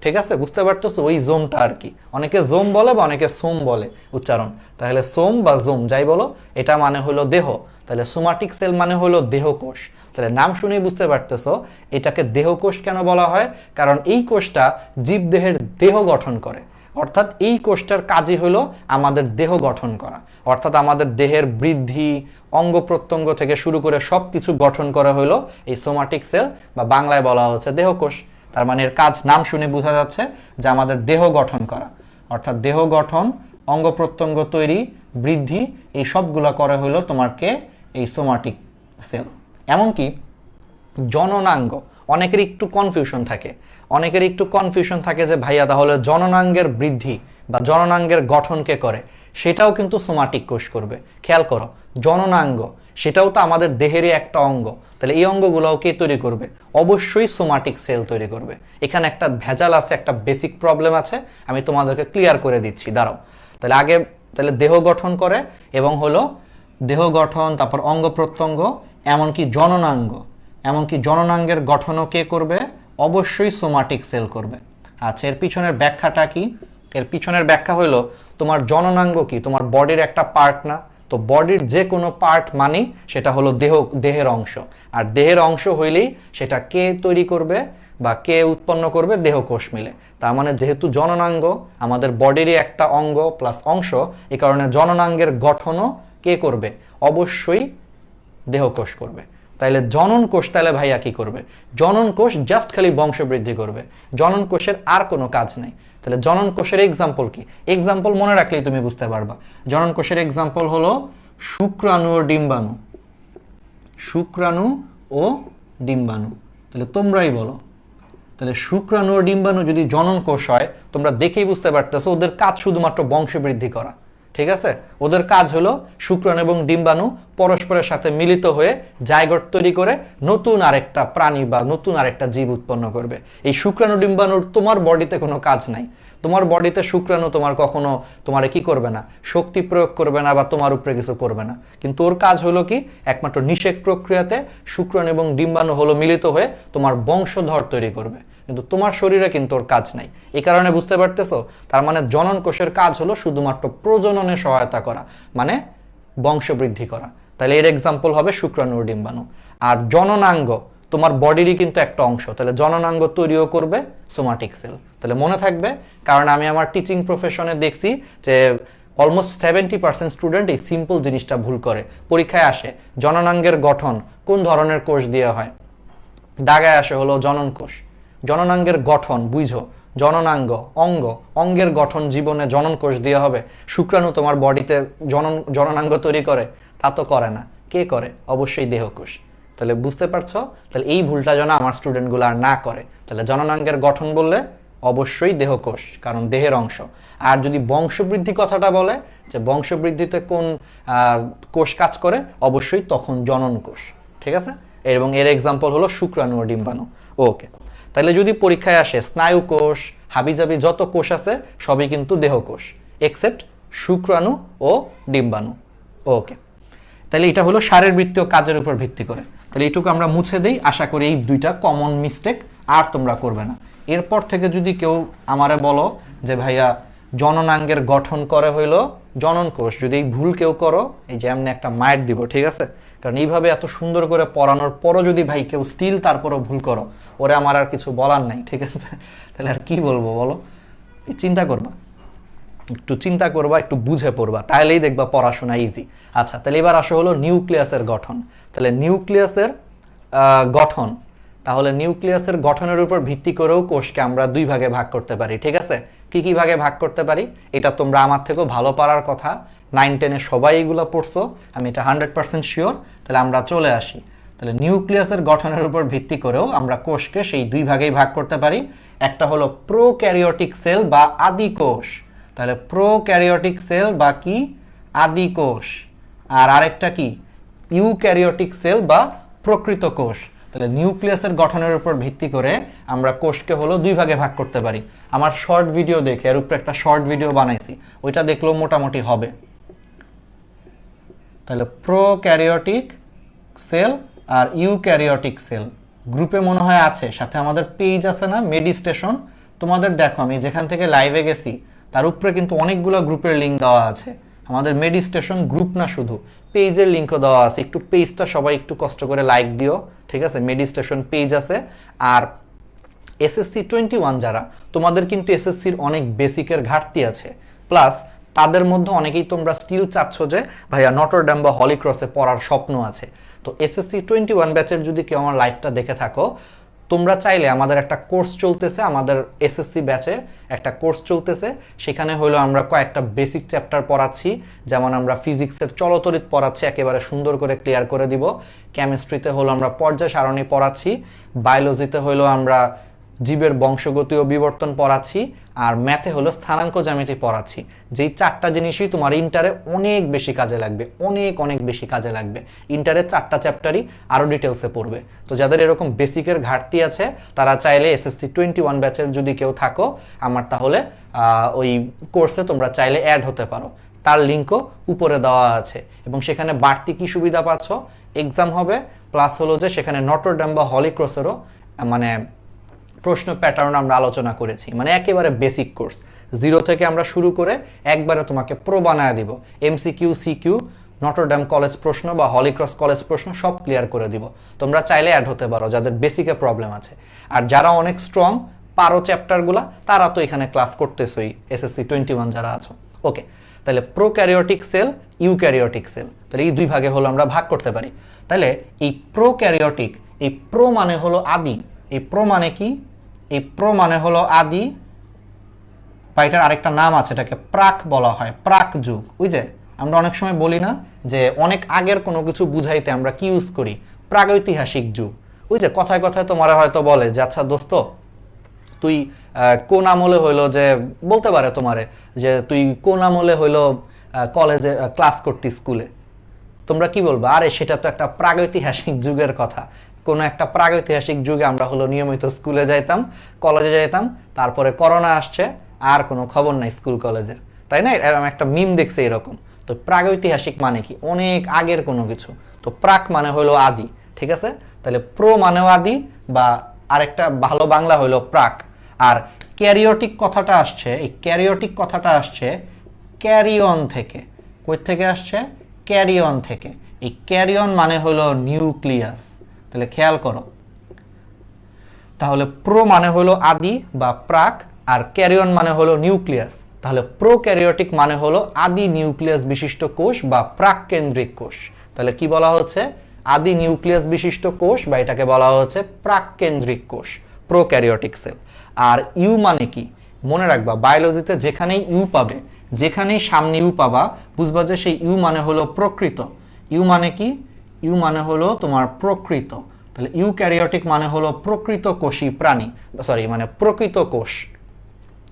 ঠিক আছে? বুঝতে পারতেছো? ওই জোমটা আর কি, অনেকে জোম বলে বা অনেকে সোম বলে উচ্চারণ। তাহলে সোম বা জোম যাই বলো, এটা মানে হলো দেহ। তাহলে সোমাটিক সেল মানে হলো দেহকোষ। তাহলে নাম শুনেই বুঝতে পারতেছো এটাকে দেহকোষ কেন বলা হয়, কারণ এই কোষটা জীবদেহের দেহ গঠন করে। অর্থাৎ এই কোষটার কাজই হলো আমাদের দেহ গঠন করা, অর্থাৎ আমাদের দেহের বৃদ্ধি, অঙ্গ প্রত্যঙ্গ থেকে শুরু করে সব কিছু গঠন করা হলো এই সোমাটিক সেল, বা বাংলায় বলা হচ্ছে দেহকোষ। তার মানে এর কাজ নাম শুনে বোঝা যাচ্ছে যে আমাদের দেহ গঠন করা, অর্থাৎ দেহ গঠন, অঙ্গ প্রত্যঙ্গ তৈরি, বৃদ্ধি, এই সবগুলো করে হলো তোমাকে এই সোমাটিক সেল। এমনকি জননাঙ্গ, অনেকের একটু কনফিউশন থাকে যে ভাইয়া তাহলে জননাঙ্গের বৃদ্ধি বা জননাঙ্গের গঠন কে করে? সেটাও কিন্তু সোমাটিক কোষ করবে। খেয়াল করো, জননাঙ্গ সেটাও তো আমাদের দেহেরই একটা অঙ্গ। তাহলে এই অঙ্গগুলোও কে তৈরি করবে? অবশ্যই সোমাটিক সেল তৈরি করবে। এখানে একটা ভেজাল আছে, একটা বেসিক প্রবলেম আছে, আমি তোমাদেরকে ক্লিয়ার করে দিচ্ছি, দাঁড়াও। তাহলে দেহ গঠন করে, এবং হলো দেহ গঠন, তারপর অঙ্গ প্রত্যঙ্গ, এমনকি জননাঙ্গের গঠনও কে করবে? অবশ্যই সোমাটিক সেল করবে। আচ্ছা, এর পিছনের ব্যাখ্যাটা কি? এর পিছনের ব্যাখ্যা হলো তোমার জননাঙ্গ কি? তোমার বডির একটা পার্ট না? তো বডির যে কোনো পার্ট মানেই সেটা হলো দেহের অংশ, আর দেহের অংশ হইলেই সেটা কে তৈরি করবে? বা কে উৎপন্ন করবে? দেহকোষ মিলে। তার মানে যেহেতু জননাঙ্গ আমাদের বডিরই একটা অঙ্গ প্লাস অংশ, এই কারণে জননাঙ্গের গঠনও কে করবে? অবশ্যই দেহকোষ করবে। তাইলে জনন কোষ তাহলে ভাইয়া কি করবে? জনন কোষ জাস্ট খালি বংশবৃদ্ধি করবে, জনন কোষের আর কোনো কাজ নেই। তাহলে জনন কোষের এক্সাম্পল কি? এক্সাম্পল মনে রাখলেই তুমি বুঝতে পারবা। জনন কোষের এক্সাম্পল হলো শুক্রাণু ও ডিম্বাণু। শুক্রাণু ও ডিম্বাণু, তাহলে তোমরাই বলো। তাহলে শুক্রাণু ও ডিম্বাণু যদি জনন কোষ হয়, তোমরা দেখেই বুঝতে পারতেছো ওদের কাজ শুধুমাত্র বংশবৃদ্ধি করা। ঠিক আছে, ওদের কাজ হলো শুক্রাণু এবং ডিম্বাণু পরস্পরের সাথে মিলিত হয়ে জাইগোট তৈরি করে নতুন আরেকটা প্রাণী বা নতুন আরেকটা জীব উৎপন্ন করবে। এই শুক্রাণু ডিম্বাণুর তোমার বডিতে কোনো কাজ নাই। তোমার বডিতে শুক্রাণু তোমার কখনো তোমারে কি করবে না? শক্তি প্রয়োগ করবে না বা তোমার উপরে কিছু করবে না। কিন্তু ওর কাজ হলো কি? একমাত্র নিষেক প্রক্রিয়াতে শুক্রাণু এবং ডিম্বাণু হলো মিলিত হয়ে তোমার বংশধর তৈরি করবে, কিন্তু তোমার শরীরে কিন্তু ওর কাজ নাই। এই কারণে বুঝতে পারতেছো, তার মানে জনন কোষের কাজ হলো শুধুমাত্র প্রজননে সহায়তা করা, মানে বংশবৃদ্ধি করা। তাহলে এর এক্সাম্পল হবে শুক্রাণু ও ডিম্বাণু। আর জননাঙ্গ তোমার বডিরই কিন্তু একটা অংশ, তাহলে জননাঙ্গ তৈরিও করবে সোমাটিক সেল। তাহলে মনে থাকবে, কারণ আমি আমার টিচিং প্রফেশনে দেখছি যে অলমোস্ট 70% স্টুডেন্ট এই সিম্পল জিনিসটা ভুল করে। পরীক্ষায় আসে জননাঙ্গের গঠন কোন ধরনের কোষ দিয়ে হয়, দাগায় আসে হলো জনন কোষ। জননাঙ্গের গঠন বুঝো, জননাঙ্গ অঙ্গ, অঙ্গের গঠন জীবনে জনন কোষ দিয়ে হবে। শুক্রাণু তোমার বডিতে জননাঙ্গ তৈরি করে? তা তো করে না। কে করে? অবশ্যই দেহকোষ। তাহলে বুঝতে পারছো? তাহলে এই ভুলটা যেন আমার স্টুডেন্টগুলো আর না করে। তাহলে জননাঙ্গের গঠন বললে অবশ্যই দেহকোষ, কারণ দেহের অংশ। আর যদি বংশবৃদ্ধি কথাটা বলে যে বংশবৃদ্ধিতে কোন কোষ কাজ করে, অবশ্যই তখন জনন কোষ। ঠিক আছে, এবং এর এক্সাম্পল হলো শুক্রাণু ও ডিম্বাণু। ওকে, তাহলে যদি পরীক্ষায় আসে স্নায়ু কোষ হাবিজাবি যত কোষ আছে সবই কিন্তু দেহকোষ, এক্সেপ্ট শুক্রাণু ও ডিম্বাণু। ওকে, তাহলে এটা হলো শারীরবৃত্তীয় কাজের উপর ভিত্তি করে। তাহলে এইটুকু আমরা মুছে দেই। আশা করি এই দুইটা কমন মিস্টেক আর তোমরা করবে না। এরপর থেকে যদি কেউ আমারে বলো যে ভাইয়া জননাঙ্গের গঠন করে হইলো জনন কোষ, যদি এই ভুল কেউ করো, এই যে এমনি একটা মাইট দিব। ঠিক আছে, কারণ এইভাবে এত সুন্দর করে পড়ানোর পরও যদি ভাই কেউ স্টিল তারপরও ভুল করো, ওরে আমার আর কিছু বলার নাই। ঠিক আছে, তাহলে আর কি বলবো বলো? চিন্তা করবা, একটু চিন্তা করবা, একটু বুঝে পড়বা, তাহলেই দেখবা পড়াশোনা ইজি। আচ্ছা, তাহলে এবার আসো হলো নিউক্লিয়াসের গঠন। তাহলে নিউক্লিয়াসের গঠন, তাহলে নিউক্লিয়াসের গঠনের উপর ভিত্তি করেও কোষকে আমরা দুই ভাগে ভাগ করতে পারি। ঠিক আছে, কি কি ভাগে ভাগ করতে পারি? এটা তোমরা আমার থেকেও ভালো পারার কথা, 9-10-এ সবাই এগুলো পড়ছো, আমি এটা 100% শিওর। তাহলে আমরা চলে আসি। তাহলে নিউক্লিয়াসের গঠনের উপর ভিত্তি করেও আমরা কোষকে সেই দুই ভাগেই ভাগ করতে পারি। একটা হলো প্রোক্যারিওটিক সেল বা আদি কোষ, তাহলে প্রোক্যারিওটিক সেল বা কি? আদি কোষ। আর আরেকটা কি? ইউক্যারিওটিক সেল বা প্রকৃত কোষ। তাহলে নিউক্লিয়াসের গঠনের উপর ভিত্তি করে আমরা কোষকে হলো দুই ভাগে ভাগ করতে পারি। আমার শর্ট ভিডিও দেখে এর উপরে একটা শর্ট ভিডিও বানাইছি, ওইটা দেখলেও মোটামুটি হবে। তাহলে প্রোক্যারিওটিক সেল আর ইউক্যারিওটিক সেল গ্রুপে মনে হয় আছে, সাথে আমাদের পেজ আছে না মেডিস্টেশন, তোমাদের দেখো আমি যেখান থেকে লাইভে গেছি তার উপরে কিন্তু অনেকগুলো গ্রুপের লিঙ্ক দেওয়া আছে। আমাদের মেডিস্টেশন গ্রুপ না, শুধু পেজের লিঙ্কও দেওয়া আছে। একটু পেজটা সবাই একটু কষ্ট করে লাইক দিও। ঠিক আছে, মেডিস্টেশন পেজ আছে। আর এসএসসি 21 যারা, তোমাদের কিন্তু এসএসসির অনেক বেসিকের ঘাটতি আছে, প্লাস তাদের মধ্যে অনেকেই তোমরা স্টিল চাচ্ছ যে ভাইয়া নটরডেম বা হলি ক্রসে পড়ার স্বপ্ন আছে। তো এসএসসি 21 ব্যাচের যদি কেউ আমার লাইফটা দেখে থাকো, তোমরা চাইলে আমাদের একটা কোর্স চলতেছে, আমাদের এসএসসি ব্যাচে একটা কোর্স চলতেছে। সেখানে হলো আমরা কয়েকটা বেসিক চ্যাপ্টার পড়াচ্ছি, যেমন আমরা ফিজিক্সের চলতরিৎ পড়াচ্ছি, একেবারে সুন্দর করে ক্লিয়ার করে দিব। কেমিস্ট্রিতে হলো আমরা পর্যায় সারণী পড়াচ্ছি। বায়োলজিতে হলো আমরা জীবের বংশগতি ও বিবর্তন পড়াচ্ছি। আর ম্যাথে হলো স্থানাঙ্ক জ্যামিতি পড়াচ্ছি। যেই চারটা জিনিসই তোমার ইন্টারে অনেক বেশি কাজে লাগবে, অনেক বেশি কাজে লাগবে। ইন্টারের চারটা চ্যাপ্টারই আরও ডিটেলসে পড়বে। তো যাদের এরকম বেসিকের ঘাটতি আছে তারা চাইলে এসএসসি 21 ব্যাচের যদি কেউ থাকো আমার, তাহলে ওই কোর্সে তোমরা চাইলে অ্যাড হতে পারো। তার লিঙ্কও উপরে দেওয়া আছে। এবং সেখানে বাড়তি কি সুবিধা পাচ্ছ? এক্সাম হবে, প্লাস হলো যে সেখানে নটরডেম বা হলি ক্রসেরও মানে প্রশ্ন প্যাটার্ন আমরা আলোচনা করেছি। মানে একেবারে বেসিক কোর্স, 0 থেকে আমরা শুরু করে একবারে তোমাকে প্রো বানায় দিব। এমসিকিউ সিকিউ নটরডেম কলেজ প্রশ্ন বা হলিক্রস কলেজ প্রশ্ন সব ক্লিয়ার করে দিব। তোমরা চাইলে অ্যাড হতে পারো যাদের বেসিকে প্রবলেম আছে। আর যারা অনেক স্ট্রং পারো চ্যাপ্টারগুলা, তারা তো এখানে ক্লাস করতেছই, SSC 21 যারা আছো। ওকে, তাহলে প্রোক্যারিওটিক সেল, ইউক্যারিওটিক সেল, তাহলে এই দুই ভাগে হলো আমরা ভাগ করতে পারি। তাহলে এই প্রোক্যারিওটিক, এই প্রো মানে হলো আদি, এই প্রো মানে কি, এই প্রো মানে হলো আদি, বা এটার আরেকটা নাম আছে, এটাকে প্রাক বলা হয়, প্রাক যুগ। ওই যে আমরা অনেক সময় বলি না যে অনেক আগের কোনো কিছু বুঝাইতে আমরা কি ইউজ করি, প্রাগৈতিহাসিক যুগ। ওই যে কথায় কথায় তোমারা হয়তো বলে যে আচ্ছা দোস্ত তুই কোন আমলে হইলো, যে বলতে পারে তোমারে যে তুই কোন আমলে হইলো কলেজে ক্লাস করতি স্কুলে, তোমরা কি বলবো, আরে সেটা তো একটা প্রাগৈতিহাসিক যুগের কথা। কোনো একটা প্রাগৈতিহাসিক যুগে আমরা হলো নিয়মিত স্কুলে যাইতাম, কলেজে যাইতাম, তারপরে করোনা আসছে, আর কোনো খবর নাই স্কুল কলেজের, তাই না? এরকম একটা মিম দেখছে এরকম। তো প্রাগৈতিহাসিক মানে কি, অনেক আগের কোনো কিছু। তো প্রাক মানে হলো আদি, ঠিক আছে? তাহলে প্রো মানেও আদি, বা আরেকটা ভালো বাংলা হলো প্রাক। আর ক্যারিওটিক কথাটা আসছে, এই ক্যারিওটিক কথাটা আসছে ক্যারিয়ন থেকে। কই থেকে আসছে? ক্যারিয়ন থেকে। এই ক্যারিয়ন মানে হলো নিউক্লিয়াস। তাহলে খেয়াল করো, তাহলে প্রো মানে হলো আদি বা প্রাক, আর ক্যারিয়ন মানে হলো নিউক্লিয়াস। তাহলে প্রোক্যারিওটিক মানে হলো আদি নিউক্লিয়াস বিশিষ্ট কোষ বা প্রাক কেন্দ্রিক কোষ। তাহলে কি বলা হচ্ছে? আদি নিউক্লিয়াস বিশিষ্ট কোষ, বা এটাকে বলা হচ্ছে প্রাক কেন্দ্রিক কোষ, প্রোক্যারিওটিক সেল। আর ইউ মানে কি, মনে রাখবা বায়োলজিতে যেখানেই ইউ পাবে, যেখানেই সামনে ইউ পাবা, বুঝবা যে সেই ইউ মানে হলো প্রকৃত। ইউ মানে কি? ইউ মানে হলো তোমার প্রকৃত। তাহলে ইউক্যারিওটিক মানে হলো প্রকৃত কোষী প্রাণী, সরি মানে প্রকৃত কোষ।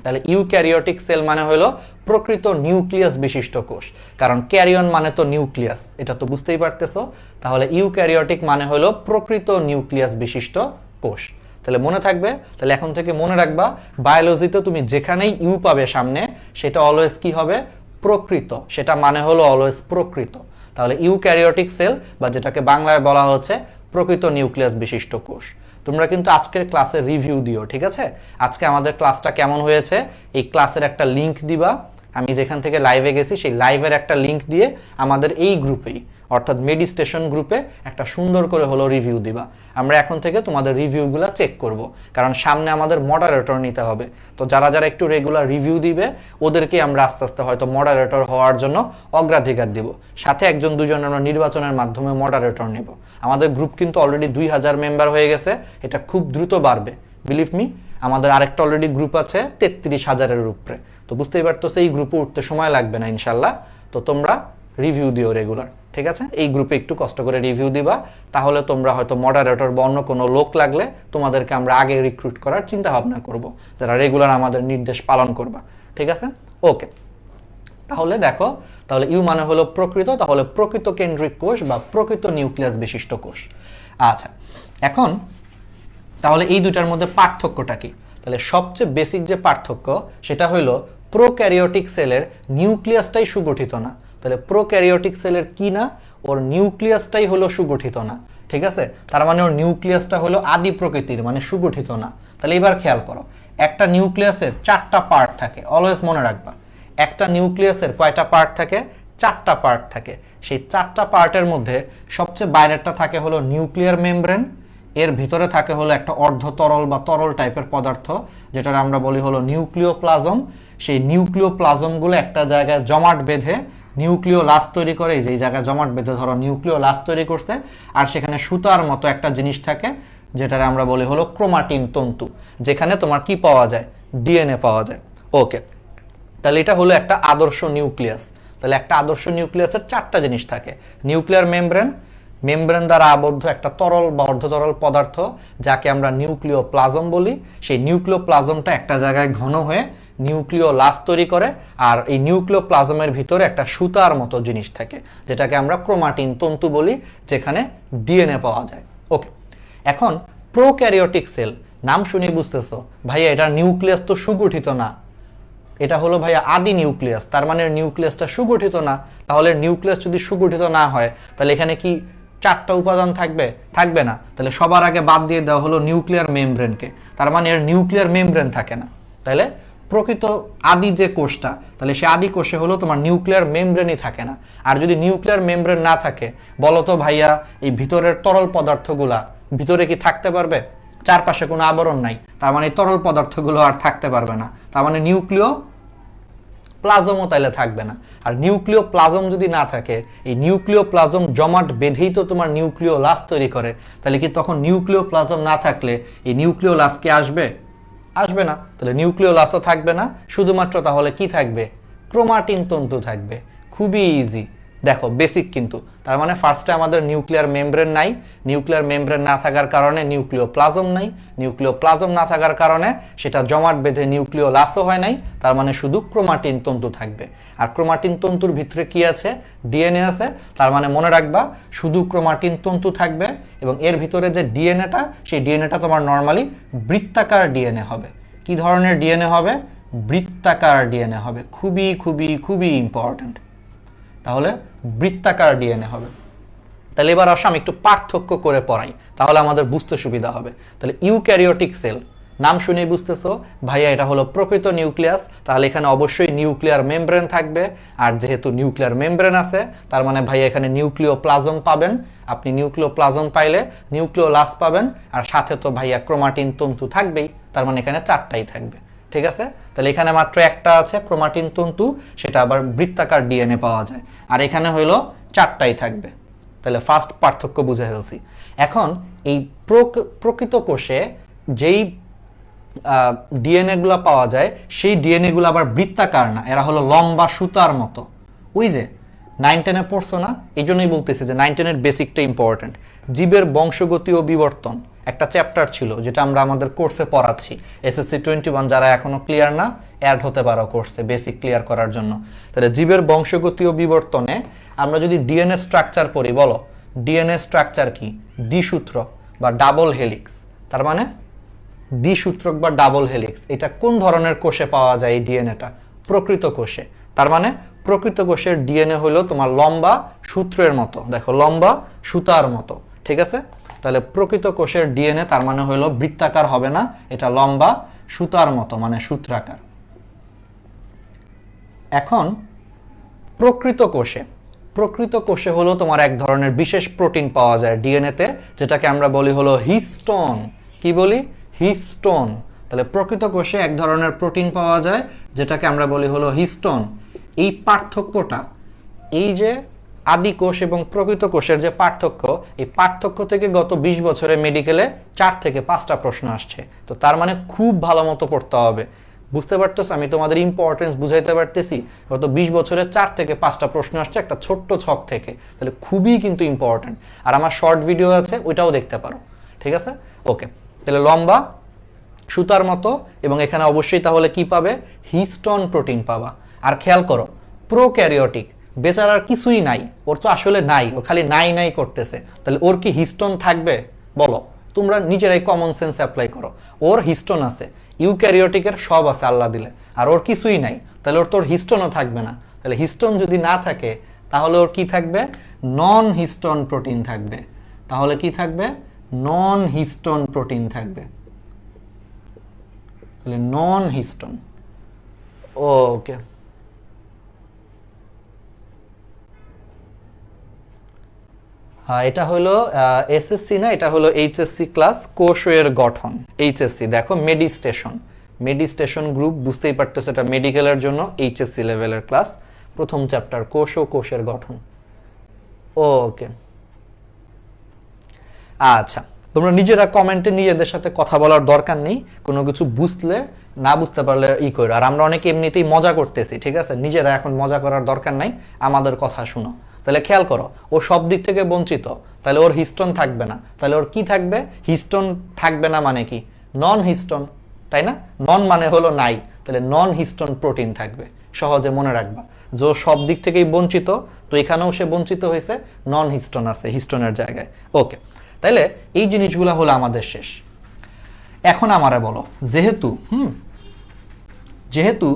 তাহলে ইউক্যারিওটিক সেল মানে হলো প্রকৃত নিউক্লিয়াস বিশিষ্ট কোষ, কারণ ক্যারিয়ন মানে তো নিউক্লিয়াস, এটা তো বুঝতেই পারতেছো। তাহলে ইউক্যারিওটিক মানে হলো প্রকৃত নিউক্লিয়াস বিশিষ্ট কোষ। তাহলে মনে থাকবে, তাহলে এখন থেকে মনে রাখবা বায়োলজিতে তুমি যেখানেই ইউ পাবে সামনে, সেটা অলওয়েজ কি হবে? প্রকৃত, সেটা মানে হলো অলওয়েজ প্রকৃত। তাহলে ইউক্যারিওটিক সেল, বা যেটাকে বাংলায় বলা হচ্ছে প্রকৃত নিউক্লিয়াস বিশিষ্ট কোষ। তোমরা কিন্তু আজকের ক্লাসে রিভিউ দিও, ঠিক আছে? আজকে আমাদের ক্লাসটা কেমন হয়েছে এই ক্লাসের একটা লিংক দিবা, আমি যেখান থেকে লাইভে গেছি সেই লাইভের একটা লিংক দিয়ে আমাদের এই গ্রুপেই, অর্থাৎ মেডিস্টেশন গ্রুপে একটা সুন্দর করে হলো রিভিউ দিবা। আমরা এখন থেকে তোমাদের রিভিউগুলো চেক করব, কারণ সামনে আমাদের মডারেটর নিতে হবে। তো যারা যারা একটু রেগুলার রিভিউ দিবে ওদেরকে আমরা আস্তে আস্তে হয়তো মডারেটর হওয়ার জন্য অগ্রাধিকার দিব। সাথে একজন দুজন আমরা নির্বাচনের মাধ্যমে মডারেটর নেব। আমাদের গ্রুপ কিন্তু অলরেডি 2000 মেম্বার হয়ে গেছে, এটা খুব দ্রুত বাড়বে, বিলিভ মি। আমাদের আরেকটা অলরেডি গ্রুপ আছে 33,000-এর উপরে। তো বুঝতেই পারতো এই গ্রুপে উঠতে সময় লাগবে না ইনশাল্লাহ। তো তোমরা রিভিউ দিও রেগুলার, ঠিক আছে? এই গ্রুপে একটু কষ্ট করে রিভিউ দিবা, তাহলে তোমরা হয়তো মডারেটর বা অন্য কোনো লোক লাগলে তোমাদেরকে আমরা আগে রিক্রুট করার চিন্তা ভাবনা করব, যারা রেগুলার আমাদের নির্দেশ পালন করবা, ঠিক আছে? ওকে, তাহলে দেখো, তাহলে ইউ মানে হলো প্রকৃত, তাহলে প্রকৃত কেন্দ্রিক কোষ বা প্রকৃত নিউক্লিয়াস বিশিষ্ট কোষ। আচ্ছা, এখন তাহলে এই দুটার মধ্যে পার্থক্যটা কি? তাহলে সবচেয়ে বেসিক যে পার্থক্য সেটা হলো প্রোক্যারিওটিক সেলের নিউক্লিয়াসটাই সুগঠিত না। তাহলে প্রোক্যারিওটিক সেলের কি না? ওর নিউক্লিয়াসটাই হলো সুগঠিত না, ঠিক আছে? তার মানে ওর নিউক্লিয়াসটা হলো আদি প্রকৃতির, মানে সুগঠিত না। তাহলে এবার খেয়াল করো, একটা নিউক্লিয়াসের 4টা পার্ট থাকে, অলওয়েজ মনে রাখবা। একটা নিউক্লিয়াসের কয়টা পার্ট থাকে? 4টা পার্ট থাকে। সেই 4টা পার্টের মধ্যে সবচেয়ে বাইরেরটা থাকে হলো নিউক্লিয়ার মেমব্রেন, এর ভিতরে থাকে হলো একটা অর্ধ তরল বা তরল টাইপের পদার্থ, যেটা আমরা বলি হলো নিউক্লিওপ্লাজম। সেই নিউক্লিওপ্লাজমগুলো একটা জায়গায় জমাট বেঁধে নিউক্লিওলাস তৈরি করে। এই জায়গায় জমাট বেঁধে ধরো নিউক্লিওলাস তৈরি করছে, আর সেখানে সুতার মতো একটা জিনিস থাকে, যেটা আমরা বলি হলো ক্রোমাটিন তন্তু, যেখানে তোমার কি পাওয়া যায়? ডিএনএ পাওয়া যায়। ওকে, তাহলে এটা হলো একটা আদর্শ নিউক্লিয়াস। তাহলে একটা আদর্শ নিউক্লিয়াসের 4টা জিনিস থাকে: নিউক্লিয়ার মেমব্রেন, মেমব্রেন দ্বারা আবদ্ধ একটা তরল বা অর্ধতরল পদার্থ, যাকে আমরা নিউক্লিওপ্লাজম বলি। সেই নিউক্লিওপ্লাজমটা একটা জায়গায় ঘন হয়ে নিউক্লিওলাস তৈরি করে, আর এই নিউক্লিওপ্লাজমের ভিতরে একটা সুতার মতো জিনিস থাকে, যেটাকে আমরা ক্রোমাটিন তন্তু বলি, যেখানে ডিএনএ পাওয়া যায়। ওকে, এখন প্রোক্যারিওটিক সেল, নাম শুনে বুঝতেছো ভাইয়া এটা নিউক্লিয়াস তো সুগঠিত না, এটা হলো ভাইয়া আদি নিউক্লিয়াস, তার মানে নিউক্লিয়াসটা সুগঠিত না। তাহলে নিউক্লিয়াস যদি সুগঠিত না হয়, তাহলে এখানে কি 4টা উপাদান থাকবে? থাকবে না। তাহলে সবার আগে বাদ দিয়ে দেওয়া হলো নিউক্লিয়ার মেমব্রেনকে, তার মানে এর নিউক্লিয়ার মেমব্রেন থাকে না। তাহলে প্রকৃত আদি যে কোষটা, তাহলে সে আদি কোষে হলো তোমার নিউক্লিয়ার মেমব্রেনই থাকে না। আর যদি নিউক্লিয়ার মেমব্রেন না থাকে, বলো তো ভাইয়া এই ভিতরের তরল পদার্থগুলা ভিতরে কি থাকতে পারবে? চারপাশে কোনো আবরণ নাই, তার মানে তরল পদার্থগুলো আর থাকতে পারবে না, তার মানে নিউক্লিয় প্লাজমও তাইলে থাকবে না। আর নিউক্লিয় প্লাজম যদি না থাকে, এই নিউক্লিয় প্লাজম জমাট বেঁধেই তো তোমার নিউক্লিয় লাস তৈরি করে, তাহলে কি তখন নিউক্লিয় প্লাজম না থাকলে এই নিউক্লিয় লাস কি আসবে? আসবে না। তাহলে নিউক্লিয় লাসও থাকবে না, শুধুমাত্র তাহলে কি থাকবে? ক্রোমাটিন তন্তু থাকবে। খুবই ইজি, দেখো বেসিক কিন্তু। তার মানে ফার্স্টে আমাদের নিউক্লিয়ার মেমব্রেন নাই, নিউক্লিয়ার মেমব্রেন না থাকার কারণে নিউক্লিয় প্লাজম নাই, নিউক্লিয় প্লাজম না থাকার কারণে সেটা জমাট বেঁধে নিউক্লিয় লাসও হয় নাই, তার মানে শুধু ক্রোমাটিন তন্তু থাকবে। আর ক্রোমাটিন তন্তুর ভিতরে কি আছে? ডিএনএ আছে। তার মানে মনে রাখবা শুধু ক্রোমাটিন তন্তু থাকবে, এবং এর ভিতরে যে ডিএনএটা, সেই ডিএনএটা তোমার নর্মালি বৃত্তাকার ডিএনএ হবে। কি ধরনের ডিএনএ হবে? বৃত্তাকার ডিএনএ হবে। খুবই খুবই খুবই ইম্পর্ট্যান্ট। তাহলে বৃত্তাকার ডিএনএ হবে। তাহলে এবার আসো আমি একটু পার্থক্য করে পড়াই, তাহলে আমাদের বুঝতে সুবিধা হবে। তাহলে ইউক্যারিওটিক সেল, নাম শুনেই বুঝতেছো ভাইয়া এটা হলো প্রকৃত নিউক্লিয়াস, তাহলে এখানে অবশ্যই নিউক্লিয়ার মেমব্রেন থাকবে। আর যেহেতু নিউক্লিয়ার মেমব্রেন আছে, তার মানে ভাইয়া এখানে নিউক্লিয় প্লাজম পাবেন। আপনি নিউক্লিয় প্লাজম পাইলে নিউক্লিয় লাস পাবেন, আর সাথে তো ভাইয়া ক্রোমাটিন তন্তু থাকবেই, তার মানে এখানে 4টাই থাকবে। ঠিক আছে, তাহলে এখানে মাত্র একটা আছে ক্রোমাটিন তন্তু, সেটা আবার বৃত্তাকার ডিএনএ পাওয়া যায়। আর এখানে হইলো 4টাই থাকবে। তাহলে ফার্স্ট পার্থক্য বুঝে ফেলছি। এখন এই প্রকৃত কোষে যেই ডিএনএ গুলো পাওয়া যায়, সেই ডিএনএ গুলো আবার বৃত্তাকার না, এরা হলো লম্বা সুতার মতো। ওই যে 9-10-এ পড়ছো না, এই জন্যই বলতেছি যে 9-10-এর বেসিকটা ইম্পর্টেন্ট। জীবের বংশগতি ও বিবর্তন একটা চ্যাপ্টার ছিল, যেটা আমরা আমাদের কোর্সে পড়াচ্ছি। SSC 21 যারা এখনো ক্লিয়ার না, অ্যাড হতে পারো কোর্সে বেসিক ক্লিয়ার করার জন্য। তাহলে জীবের বংশগতি ও বিবর্তনে আমরা যদি ডিএনএ স্ট্রাকচার পড়ি, বলো ডিএনএ স্ট্রাকচার কি? দ্বিসূত্রক বা ডাবল হেলিক্স। তার মানে দ্বিসূত্রক বা ডাবল হেলিক্স, এটা কোন ধরনের কোষে পাওয়া যায়? এই ডিএনএটা প্রকৃত কোষে। তার মানে প্রকৃত কোষের ডিএনএ হলো তোমার লম্বা সূত্রের মতো, দেখো লম্বা সুতার মতো। ঠিক আছে, তাহলে প্রকৃত কোষের ডিএনএ তার মানে হলো বৃত্তাকার হবে না, এটা লম্বা সুতার মতো, মানে সূত্রাকার। এখন প্রকৃত কোষে হলো তোমার এক ধরনের বিশেষ প্রোটিন পাওয়া যায় ডিএনএতে, যেটাকে আমরা বলি হলো হিস্টোন। কি বলি? হিস্টোন। তাহলে প্রকৃত কোষে এক ধরনের প্রোটিন পাওয়া যায়, যেটাকে আমরা বলি হলো হিস্টোন। এই পার্থক্যটা, এই যে আদি কোষ এবং প্রকৃত কোষের যে পার্থক্য, এই পার্থক্য থেকে গত 20 বছরে মেডিকেলে 4 থেকে 5টা প্রশ্ন আসছে। তো তার মানে খুব ভালো মতো পড়তে হবে। বুঝতে পারতেছ আমি তোমাদের ইম্পর্টেন্স বুঝাইতে পারতেছি? গত 20 বছরে 4 থেকে 5টা প্রশ্ন আসছে একটা ছোট্ট ছক থেকে, তাহলে খুবই কিন্তু ইম্পর্টেন্ট। আর আমার শর্ট ভিডিও আছে, ওইটাও দেখতে পারো। ঠিক আছে, ওকে। তাহলে লম্বা সুতার মতো, এবং এখানে অবশ্যই তাহলে কি পাবে? হিস্টোন প্রোটিন পাবা। আর খেয়াল করো, প্রোক্যারিওটিক বেচারার কিছুই নাই, ওর তো আসলে নাই, ও খালি নাই করতেছে, তাহলে ওর কি হিস্টোন থাকবে? বলো, তোমরা নিজেরাই কমন সেন্স অ্যাপ্লাই করো। ওর হিস্টোন আছে, ইউক্যারিওটিকের সব আছে আল্লাহ দিলে, আর ওর কিছুই নাই, তাহলে ওর তোর হিস্টোনও থাকবে না। তাহলে হিস্টোন যদি না থাকে, তাহলে ওর কি থাকবে? নন হিস্টোন প্রোটিন থাকবে। তাহলে কি থাকবে? নন হিস্টোন প্রোটিন থাকবে। তাহলে নন হিস্টোন। ওকে, এটা হলো এসএসসি না, এটা হলো এইচএসসি ক্লাস কোষের গঠন। এইচএসসি দেখো মেডিস্টেশন গ্রুপ, বুঝতেই পারতেছো এটা মেডিকেলের জন্য এইচএসসি লেভেলের ক্লাস। প্রথম চ্যাপ্টার কোষ ও কোষের গঠন। ওকে, আচ্ছা, তোমরা নিজেরা কমেন্টে নিজেদের সাথে কথা বলার দরকার নেই, কোনো কিছু বুঝলে না বুঝতে পারলে ই করো। আর আমরা অনেকে এমনিতেই মজা করতেছি, ঠিক আছে? নিজেরা এখন মজা করার দরকার নাই, আমাদের কথা শুনো। তাহলে খেয়াল করো, ও সব দিক থেকে বঞ্চিত, তাহলে ওর হিস্টোন থাকবে না। তাহলে ওর কি থাকবে? হিস্টোন থাকবে না মানে কি? নন হিস্টোন, তাই না? নন মানে হলো নাই, তাহলে নন হিস্টোন প্রোটিন থাকবে। সহজে মনে রাখবা যে সব দিক থেকেই বঞ্চিত, তো এখানেও সে বঞ্চিত হয়েছে, নন হিস্টোন আছে হিস্টোনের জায়গায়। ওকে, তাহলে এই জিনিসগুলো হলো আমাদের শেষ। এখন আমারে বলো, যেহেতু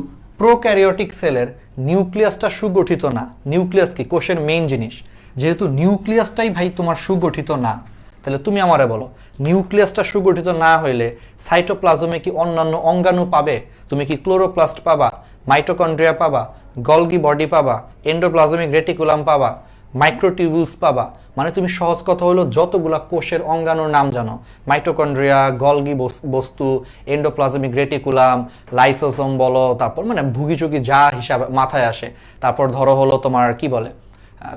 প্রোক্যারিওটিক সেলের নিউক্লিয়াসটা সুগঠিত না, নিউক্লিয়াস কি কোষের মেইন জিনিস, যেহেতু নিউক্লিয়াসটাই ভাই তোমার সুগঠিত না, তাহলে তুমি আমারে বলো, নিউক্লিয়াসটা সুগঠিত না হইলে সাইটোপ্লাজমে কি অন্যান্য অঙ্গাণু পাবে? তুমি কি ক্লোরোপ্লাস্ট পাবা, মাইটোকন্ড্রিয়া পাবা, গলগি বডি পাবা, এন্ডোপ্লাজমিক রেটিকুলাম পাবা, মাইক্রোটিউবুলস পাবা? মানে তুমি সহজ কথা হলো যতগুলা কোষের অঙ্গাণুর নাম জানো, মাইটোকন্ড্রিয়া, গলগি বস্তু, এন্ডোপ্লাজমিক রেটিকুলাম, লাইসোসোম বলো, তারপর মানে ভুগিচুগি যা হিসাবে মাথায় আসে, তারপর ধরো হলো তোমার কি বলে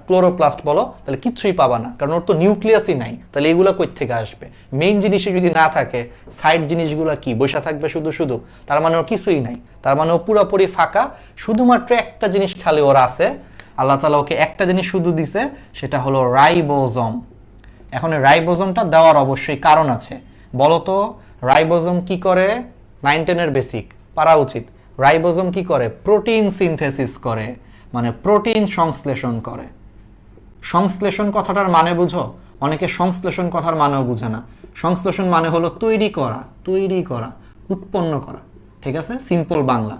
ক্লোরোপ্লাস্ট বলো, তাহলে কিচ্ছুই পাবা না, কারণ ওর তো নিউক্লিয়াসই নাই। তাহলে এগুলো কই থেকে আসবে? মেইন জিনিসই যদি না থাকে, সাইড জিনিসগুলো কি বসে থাকবে শুধু শুধু? তার মানে ওর কিছুই নাই, তার মানে ও পুরোপুরি ফাঁকা। শুধুমাত্র একটা জিনিস খালি ওর আছে, আল্লাহ তাআলা ওকে একটা জিনিস শুধু দিছে, সেটা হলো রাইবোজোম। এখন রাইবোজোমটা দেওয়ার অবশ্যই কারণ আছে। বলো তো রাইবোজোম কি করে? 9-10-এর বেসিক পারা উচিত। রাইবোজোম কি করে? প্রোটিন সিনথেসিস করে, মানে প্রোটিন সংশ্লেষণ করে। সংশ্লেষণ কথাটার মানে বুঝো? অনেকে সংশ্লেষণ কথার মানেও বুঝে না। সংশ্লেষণ মানে হলো তৈরি করা, উৎপন্ন করা, ঠিক আছে, সিম্পল বাংলা।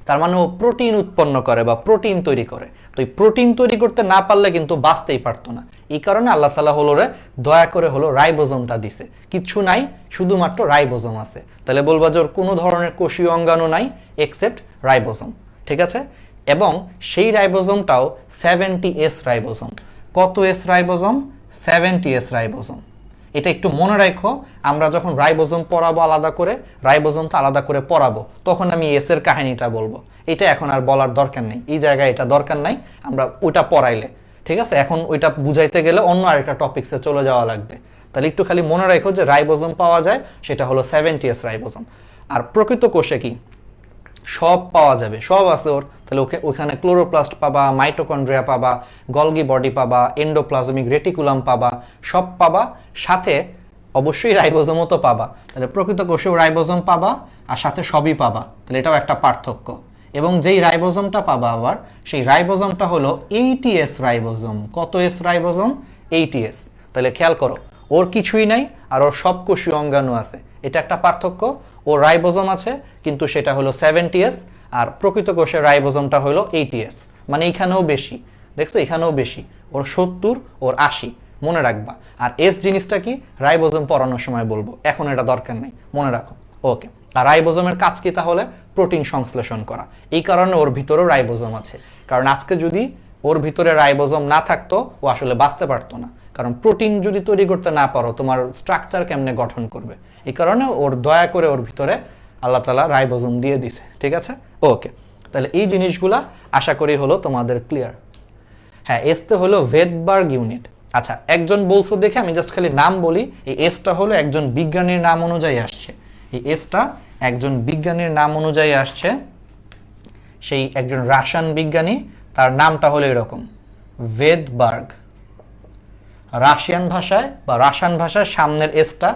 তার মানে ও প্রোটিন উৎপন্ন করে বা প্রোটিন তৈরি করে। তো এই প্রোটিন তৈরি করতে না পারলে কিন্তু বাঁচতেই পারতো না। এই কারণে আল্লাহ তাআলা হলো রে দয়া করে হলো রাইবোজোমটা দিছে। কিচ্ছু নাই, শুধুমাত্র রাইবোজোম আছে। তাহলে বলবা যে ওর কোনো ধরনের কোষীয় অঙ্গাণু নাই এক্সেপ্ট রাইবোজোম, ঠিক আছে? এবং সেই রাইবোজোমটাও 70S রাইবোজোম। কত এস রাইবোজোম? 70S ribosome. এটা একটু মনে রাখো, আমরা যখন রাইবোজোম পড়াবো আলাদা করে, রাইবোজোম তো আলাদা করে পড়াবো, তখন আমি এসের কাহিনীটা বলবো। এটা এখন আর বলার দরকার নেই, এই জায়গায় এটা দরকার নাই, আমরা ওইটা পড়াইলে, ঠিক আছে? এখন ওইটা বুঝাইতে গেলে অন্য আরেকটা টপিক্সে চলে যাওয়া লাগবে। তাহলে একটু খালি মনে রাখো যে রাইবোজোম পাওয়া যায়, সেটা হলো 70S রাইবোজোম। আর প্রকৃত কোষে কি সব পাওয়া যাবে, সব আছে ওর। তাহলে ওখানে ক্লোরোপ্লাস্ট পাবা, মাইটোকন্ড্রিয়া পাবা, গলগি বডি পাবা, এন্ডোপ্লাজমিক রেটিকুলাম পাবা, সব পাবা, সাথে অবশ্যই রাইবোজোমও তো পাবা। তাহলে প্রকৃত কোষেও রাইবোজোম পাবা আর সাথে সবই পাবা। তাহলে এটাও একটা পার্থক্য। এবং যেই রাইবোজোমটা পাবা আবার, সেই রাইবোজোমটা হলো 80S রাইবোজোম। কত এস রাইবোজোম? 80S। তাহলে খেয়াল করো, ওর কিছুই নাই আর ওর সব কোষীয় অঙ্গাণু আছে। এটা একটা পার্থক্য। ওর রাইবোজোম আছে কিন্তু সেটা হলো 70S, আর প্রকৃত কোষের রাইবোজোমটা হলো 80S। মানে এখানেও বেশি, দেখছো, এখানেও বেশি। ওর 70, ওর 80, মনে রাখবা। আর এস জিনিসটা কি? রাইবোজোম পড়ানোর সময় বলবো, এখন এটা দরকার নেই, মনে রাখো। ওকে। আর রাইবোজোমের কাজ কি তাহলে? প্রোটিন সংশ্লেষণ করা। এই কারণে ওর ভিতরেও রাইবোজোম আছে, কারণ আজকে যদি ওর ভিতরে রাইবোজোম না থাকতো, ও আসলে বাঁচতে পারতো না। কারণ প্রোটিন যদি তৈরি করতে না পারো, তোমার স্ট্রাকচার কেমনে গঠন করবে? এই কারণে ওর দয়া করে ওর ভিতরে আল্লাহ তাআলা রাইবোজোম দিয়ে দিছে, ঠিক আছে? ওকে। তাহলে এই জিনিসগুলা আশা করি হলো তোমাদের ক্লিয়ার। হ্যাঁ, এসতে হলো ভেটবার্গ ইউনিট। আচ্ছা, একজন বলছো দেখে আমি জাস্ট খালি নাম বলি। এই এসটা হলো একজন বিজ্ঞানীর নাম অনুযায়ী আসছে। এই এসটা একজন বিজ্ঞানীর নাম অনুযায়ী আসছে। সেই একজন রাসায়ন বিজ্ঞানী, তার নামটা হলো এরকম, ভেটবার্গ। রাশিয়ান ভাষায় বা রাসায়ন ভাষায় সামনের এসটা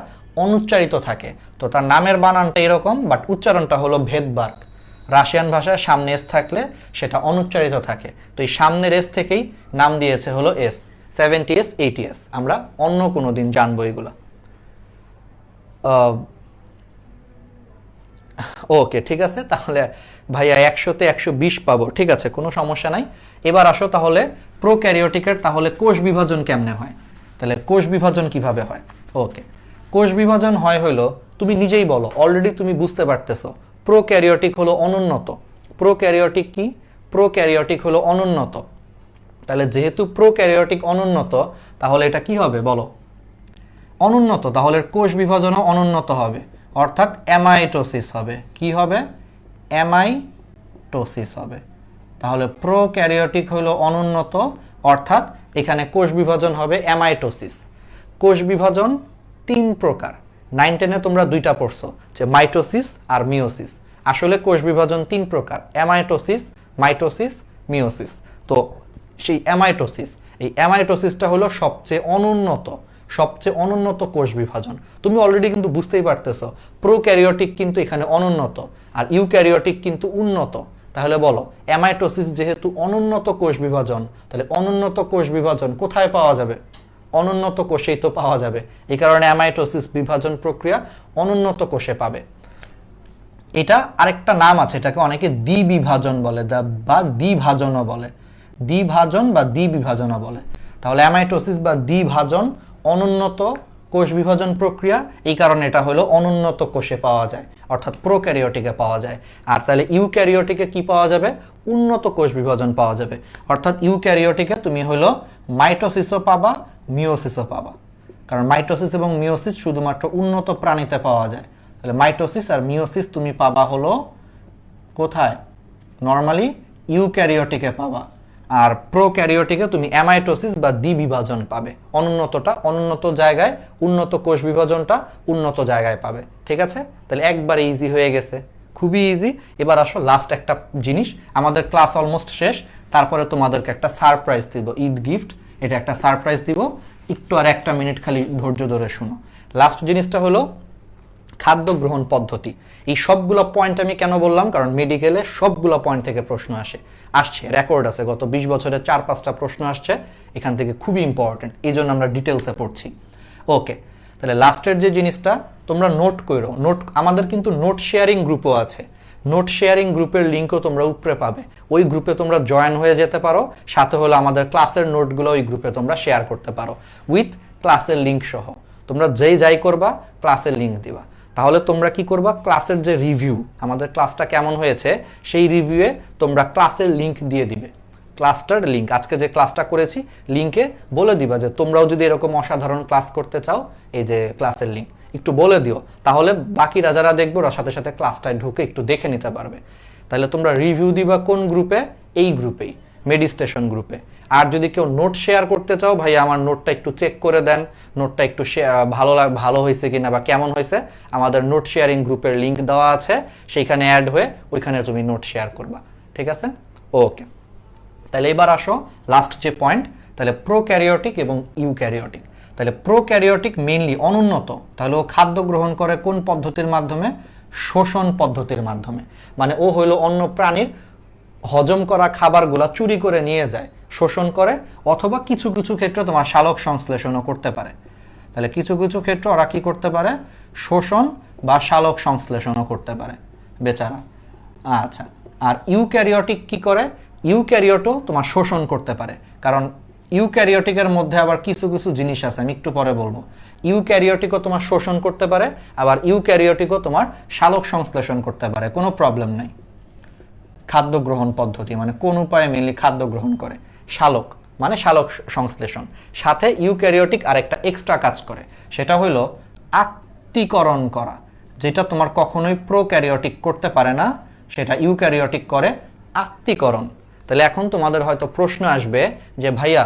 অনুচ্চারিত থাকে, তো তার নামের বানানটা এরকম, বাট উচ্চারণটা হলো ভেটবার্গ। রাশিয়ান ভাষায় সামনে এস থাকলে সেটা অনুচ্চারিত থাকে, তো এই সামনের এস থেকেই নাম দিয়েছে হলো এস। 70S 80S আমরা অন্য কোনো দিন জানবো এগুলো। ওকে, ঠিক আছে। তাহলে ভাইয়া 100-তে 120 পাবো, ঠিক আছে, কোনো সমস্যা নাই। এবার আসো তাহলে প্রোক্যারিওটিকের তাহলে কোষ বিভাজন কেমনে হয়। তাহলে কোষ বিভাজন কিভাবে হয়? ওকে, কোষ বিভাজন হয় হলো, তুমি নিজেই বলো, অলরেডি তুমি বুঝতে পারতেছো, প্রোক্যারিওটিক হলো অনুন্নত। প্রোক্যারিওটিক কি? প্রোক্যারিওটিক হলো অনুন্নত। তাহলে যেহেতু প্রোক্যারিওটিক অনুন্নত, তাহলে এটা কি হবে বলো? অনুন্নত। তাহলে কোষ বিভাজনও অনুন্নত হবে, অর্থাৎ অ্যামাইটোসিস হবে। কি হবে? অ্যামাইটোসিস হবে। তাহলে প্রোক্যারিওটিক হলো অনুন্নত, অর্থাৎ এখানে কোষ বিভাজন হবে অ্যামাইটোসিস। কোষ বিভাজন 3 প্রকার। 9-10-এ তোমরা 2টা পড়ছো, যে মাইটোসিস আর মিওসিস। আসলে কোষ বিভাজন 3 প্রকার, অ্যামাইটোসিস, মাইটোসিস, মিওসিস। তো সেই অ্যামাইটোসিস, এই অ্যামাইটোসিসটা হলো সবচেয়ে অনুন্নত কোষ বিভাজন। তুমি অলরেডি কিন্তু বুঝতেই পারতেছো, প্রোক্যারিওটিক কিন্তু এখানে অনুন্নত আর ইউক্যারিওটিক কিন্তু উন্নত। তাহলে বলো, অ্যামাইটোসিস যেহেতু অনুন্নত কোষ বিভাজন, তাহলে অনুন্নত কোষ বিভাজন কোথায় পাওয়া যাবে? অনুন্নত কোষেই তো পাওয়া যাবে। এই কারণে অ্যামাইটোসিস বিভাজন প্রক্রিয়া অনুন্নত কোষে পাবে। এটা আরেকটা নাম আছে, এটাকে অনেকে দ্বিবিভাজন বলে বা দ্বিভাজনও বলে। দ্বিভাজন বা দ্বিবিভাজনও বলে। তাহলে অ্যামাইটোসিস বা দ্বিভাজন অনুন্নত কোষ বিভাজন প্রক্রিয়া, এই কারণে এটা হলো অনুন্নত কোষে পাওয়া যায়, অর্থাৎ প্রোক্যারিওটিকে পাওয়া যায়। আর তাহলে ইউক্যারিওটিকে কি পাওয়া যাবে? উন্নত কোষ বিভাজন পাওয়া যাবে, অর্থাৎ ইউক্যারিওটিকে তুমি হলো মাইটোসিসও পাবা, মিওসিসও পাবা, কারণ মাইটোসিস এবং মিওসিস শুধুমাত্র উন্নত প্রাণীতে পাওয়া যায়। তাহলে মাইটোসিস আর মিওসিস তুমি পাবা হলো কোথায়? নর্মালি ইউক্যারিওটিকে পাবা, আর প্রোক্যারিওটিকে তুমি অ্যামাইটোসিস বা দ্বিবিভাজন পাবে। অনুন্নত জায়গায়, উন্নত কোষ বিভাজনটা উন্নত জায়গায় পাবে। ঠিক আছে, তাহলে একবারে ইজি হয়ে গেছে, খুবই ইজি। এবার আসো লাস্ট একটা জিনিস, আমাদের ক্লাস অলমোস্ট শেষ, তারপরে তোমাদেরকে একটা সারপ্রাইজ দিব, ঈদ গিফট, এটা একটা সারপ্রাইজ দিব, একটু আর 1 মিনিট খালি ধৈর্য ধরে শুনো। লাস্ট জিনিসটা হলো খাদ্য গ্রহণ পদ্ধতি। এই সবগুলো পয়েন্ট আমি কেন বললাম? কারণ মেডিকেলে সবগুলো পয়েন্ট থেকে প্রশ্ন আসছে, রেকর্ড আছে, গত 20 বছরে 4-5টা প্রশ্ন আসছে এখান থেকে, খুবই ইম্পর্টেন্ট, এই জন্য আমরা ডিটেলসে পড়ছি। ওকে, তাহলে লাস্টের যে জিনিসটা তোমরা নোট করো, আমাদের কিন্তু নোট শেয়ারিং গ্রুপও আছে, নোট শেয়ারিং গ্রুপের লিঙ্কও তোমরা উপরে পাবে, ওই গ্রুপে তোমরা জয়েন হয়ে যেতে পারো, সাথে হলো আমাদের ক্লাসের নোটগুলো ওই গ্রুপে তোমরা শেয়ার করতে পারো উইথ ক্লাসের লিঙ্ক সহ। তোমরা যাই করবা ক্লাসের লিঙ্ক দিবা, তাহলে তোমরা কি করবা? ক্লাসের যে রিভিউ, আমাদের ক্লাসটা কেমন হয়েছে সেই রিভিউয়ে তোমরা ক্লাসের লিঙ্ক দিয়ে দিবে, ক্লাসটার লিঙ্ক, আজকে যে ক্লাসটা করেছি লিঙ্কে বলে দিবা যে তোমরাও যদি এরকম অসাধারণ ক্লাস করতে চাও, এই যে ক্লাসের লিঙ্ক একটু বলে দিও, তাহলে বাকিরা যারা দেখবে ওরা সাথে সাথে ক্লাসটায় ঢুকে একটু দেখে নিতে পারবে। তাহলে তোমরা রিভিউ দিবা কোন গ্রুপে? এই গ্রুপেই, মেডিস্টেশন গ্রুপে। আর যদি কেউ নোট শেয়ার করতে চাও, ভাই আমার নোটটা একটু চেক করে দেন, নোটটা একটু ভালো হয়েছে কিনা বা কেমন হয়েছে, আমাদের নোট শেয়ারিং গ্রুপের লিঙ্ক দেওয়া আছে, সেইখানে অ্যাড হয়ে ওইখানে তুমি নোট শেয়ার করবা। ঠিক আছে, ওকে। তাহলে এবার আসো লাস্ট যে পয়েন্ট, তাহলে প্রোক্যারিওটিক এবং ইউক্যারিওটিক। তাহলে প্রোক্যারিওটিক মেইনলি অনুন্নত, তাহলে ও খাদ্য গ্রহণ করে কোন পদ্ধতির মাধ্যমে? শোষণ পদ্ধতির মাধ্যমে। মানে ও হইলো অন্য প্রাণীর হজম করা খাবারগুলা চুরি করে নিয়ে যায়, শোষণ করে, অথবা কিছু কিছু ক্ষেত্রে তোমার সালোক সংশ্লেষণও করতে পারে। তাহলে কিছু কিছু ক্ষেত্রে ওরা কি করতে পারে? শোষণ বা সালোক সংশ্লেষণও করতে পারে বেচারা। আচ্ছা, আর ইউক্যারিওটিক কি করে? ইউক্যারিওটও তোমার শোষণ করতে পারে, কারণ ইউক্যারিওটিকের মধ্যে আবার কিছু কিছু জিনিস আছে, আমি একটু পরে বলবো। ইউক্যারিওটিকও তোমার শোষণ করতে পারে, আবার ইউক্যারিওটিকও তোমার সালোক সংশ্লেষণ করতে পারে, কোনো প্রবলেম নাই। খাদ্য গ্রহণ পদ্ধতি মানে কোন উপায়ে মেনলি খাদ্য গ্রহণ করে? শালক, মানে শালক সংশ্লেষণ। সাথে ইউক্যারিওটিক আরেকটা এক্সট্রা কাজ করে, সেটা হলো আত্তীকরণ করা, যেটা তোমার কখনোই প্রোক্যারিওটিক করতে পারে না, সেটা ইউক্যারিওটিক করে, আত্তীকরণ। তাহলে এখন তোমাদের হয়তো প্রশ্ন আসবে যে ভাইয়া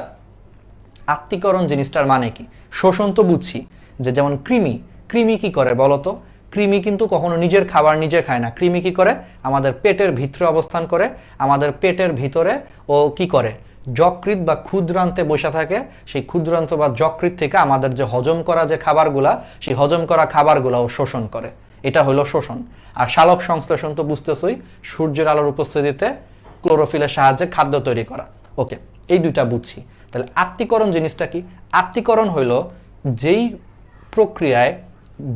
আত্তীকরণ জিনিসটার মানে কি? শোষণ তো বুঝছি, যে যেমন কৃমি কি করে বলো তো? কৃমি কিন্তু কখনো নিজের খাবার নিজে খায় না। কৃমি কি করে? আমাদের পেটের ভিতরে অবস্থান করে, আমাদের পেটের ভিতরে ও কি করে? যকৃৎ বা ক্ষুদ্রান্তে বসে থাকে, সেই ক্ষুদ্রান্ত বা যকৃৎ থেকে আমাদের যে হজম করা যে খাবারগুলা, সেই হজম করা খাবারগুলা ও শোষণ করে, এটা হলো শোষণ। আর সালোক সংশ্লেষণ তো বুঝতেছই, সূর্যের আলোর উপস্থিতিতে ক্লোরোফিলের সাহায্যে খাদ্য তৈরি করা। ওকে, এই দুইটা বুঝছি। তাহলে আত্তীকরণ জিনিসটা কি? আত্তীকরণ হইল যেই প্রক্রিয়ায়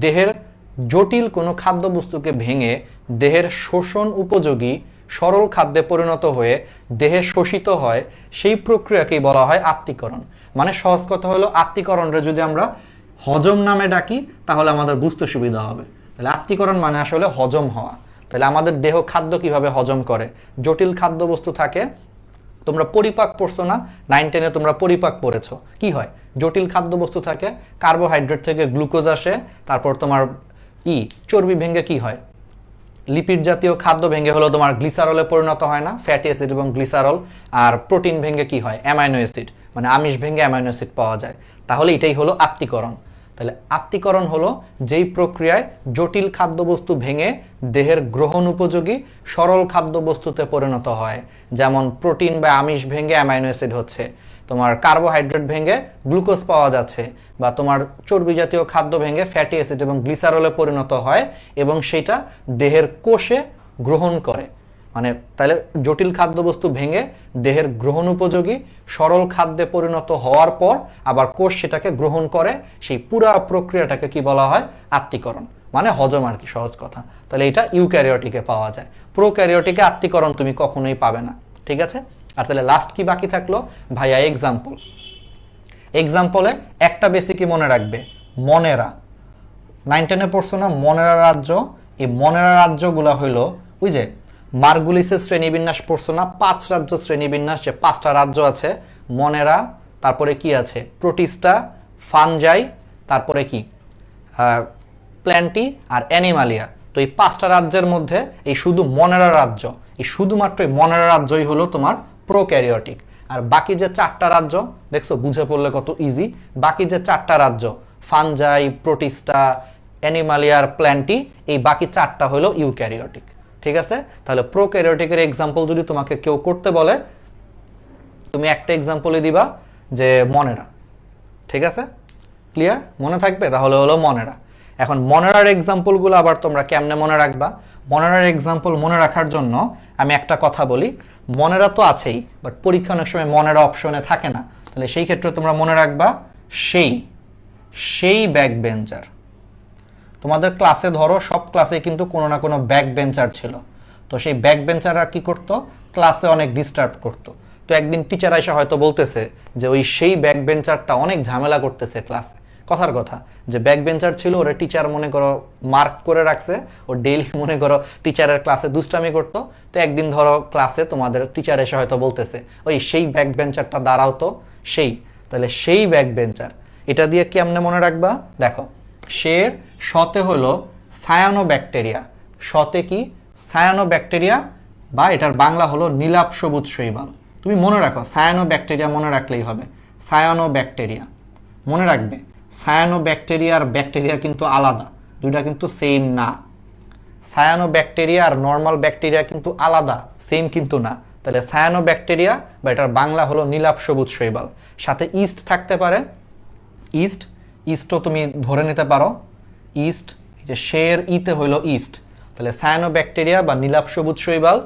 দেহের জটিল কোনো খাদ্যবস্তুকে ভেঙে দেহের শোষণ উপযোগী সরল খাদ্যে পরিণত হয়ে দেহে শোষিত হয়, সেই প্রক্রিয়াকেই বলা হয় আত্তীকরণ। মানে সহজ কথা হলো, আত্তীকরণরে যদি আমরা হজম নামে ডাকি তাহলে আমাদের বুঝতে সুবিধা হবে। তাহলে আত্তীকরণ মানে আসলে হজম হওয়া। তাহলে আমাদের দেহ খাদ্য কিভাবে হজম করে? জটিল খাদ্যবস্তু থাকে, তোমরা পরিপাক পড়ছো না, 9-10-এ তোমরা পরিপাক পড়েছো, কি হয়? জটিল খাদ্যবস্তু থাকে, কার্বোহাইড্রেট থেকে গ্লুকোজ আসে, তারপর তোমার চর্বি ভেঙে কি হয়? লিপিড জাতীয় খাদ্য ভেঙে হলো তোমার গ্লিসারলে পরিণত হয় না, ফ্যাটি অ্যাসিড এবং গ্লিসারল। আর প্রোটিন ভেঙে কি হয়? অ্যামাইনো অ্যাসিড, মানে আমিষ ভেঙে অ্যামাইনো অ্যাসিড পাওয়া যায়। তাহলে এটাই হলো আত্তীকরণ। তাহলে আত্তীকরণ হলো যেই প্রক্রিয়ায় জটিল খাদ্যবস্তু ভেঙে দেহের গ্রহণ উপযোগী সরল খাদ্যবস্তুতে পরিণত হয়। যেমন প্রোটিন বা আমিষ ভেঙে অ্যামাইনো অ্যাসিড হচ্ছে, তোমার কার্বোহাইড্রেট ভেঙে গ্লুকোজ পাওয়া যাচ্ছে, বা তোমার চর্বি জাতীয় খাদ্য ভেঙে ফ্যাটি অ্যাসিড এবং গ্লিসারলে পরিণত হয় এবং সেটা দেহের কোষে গ্রহণ করে। মানে তাহলে জটিল খাদ্যবস্তু ভেঙে দেহের গ্রহণ উপযোগী সরল খাদ্যে পরিণত হওয়ার পর আবার কোষ সেটাকে গ্রহণ করে, সেই পুরা প্রক্রিয়াটাকে কি বলা হয়? আত্তীকরণ, মানে হজম আর কি, সহজ কথা। তাহলে এটা ইউক্যারিওটিকে পাওয়া যায়, প্রোক্যারিওটিকে আত্তীকরণ তুমি কখনোই পাবে না। ঠিক আছে, আর তাহলে লাস্ট কি বাকি থাকলো? ভাইয়া এক্সাম্পলে একটা বেসিকই মনে রাখবে, মনেরা। 9-10-এ পড়ছো না মনেরা রাজ্য? এই মনেরা রাজ্যগুলা হইল ওই যে মার্গুলিসের শ্রেণীবিন্যাস পড়ছো না, 5 রাজ্য শ্রেণীবিন্যাস, যে 5টা রাজ্য আছে, মনেরা, তারপরে কি আছে প্রোটিস্টা, ফানজাই, তারপরে কি প্ল্যান্টি আর অ্যানিমালিয়া। তো এই 5টা রাজ্যের মধ্যে এই শুধু মনেরা রাজ্য, এই শুধুমাত্র এই মনেরা রাজ্যই হলো তোমার প্রোক্যারিওটিক। আর বাকি যে 4টা রাজ্য দেখছো, বুঝে পড়লে কত ইজি, বাকি যে 4টা রাজ্য ফানজাই, প্রোটিস্টা, অ্যানিমালিয়ার, প্ল্যান্টি, এই বাকি 4টা হলো ইউক্যারিওটিক। ঠিক আছে, তাহলে প্রোক্যারিওটিকের এক্সাম্পল যদি তোমাকে কেউ করতে বলে, তুমি একটা এক্সাম্পলই দিবা যে মনেরা। ঠিক আছে, ক্লিয়ার? মনে থাকবে? তাহলে হলো মনেরা। এখন মনেরার এক্সাম্পলগুলো আবার তোমরা কেমনে মনে রাখবা? মনেরার এক্সাম্পল মনে রাখার জন্য আমি একটা কথা বলি, মনেরা তো আছেই, বাট পরীক্ষা অনেক সময় মনেরা অপশনে থাকে না, তাহলে সেই ক্ষেত্রে তোমরা মনে রাখবা সেই ব্যাক বেঞ্চার। তোমাদের ক্লাসে ধরো সব ক্লাসে কিন্তু কোনো না কোনো ব্যাক বেঞ্চার ছিল, তো সেই ব্যাক বেঞ্চাররা কি করতো? ক্লাসে অনেক ডিস্টার্ব করতো। তো একদিন টিচার আইসা হয়তো বলতেছে যে ওই সেই ব্যাক বেঞ্চারটা অনেক ঝামেলা করতেছে ক্লাসে। কথার কথা, যে ব্যাক বেঞ্চার ছিল ওরা টিচার মনে করো মার্ক করে রাখছে, ও ডেইলি মনে করো টিচারের ক্লাসে দুষ্টামি করতো। তো একদিন ধরো ক্লাসে তোমাদের টিচার এসে হয়তো বলতেছে ওই সেই ব্যাক বেঞ্চারটা দাঁড়াও তো, তাহলে সেই ব্যাক বেঞ্চার, এটা দিয়ে কেমনে মনে রাখবা? দেখো, শের শতে হলো সায়ানোব্যাকটেরিয়া, শতে কি সায়ানোব্যাকটেরিয়া, বা এটার বাংলা হলো নীলাভ সবুজ শৈবাল। তুমি মনে রাখো, সায়ানোব্যাকটেরিয়া মনে রাখলেই হবে, সায়ানোব্যাকটেরিয়া মনে রাখবে। সায়ানোব্যাকটেরিয়া আর ব্যাকটেরিয়া কিন্তু আলাদা, দুইটা কিন্তু সেম না। সায়ানোব্যাকটেরিয়া আর নর্মাল ব্যাকটেরিয়া কিন্তু আলাদা, সেম কিন্তু না। তাহলে সায়ানোব্যাকটেরিয়া বা এটার বাংলা হলো নীলাভ সবুজ শৈবাল। সাথে ইস্ট থাকতে পারে, ইস্টও তুমি ধরে নিতে পারো, ইস্ট, যে শের ইতে হইলো ইস্ট, তাহলে সায়ানোব্যাকটেরিয়া বা নীলাভ সবুজ শৈবাল,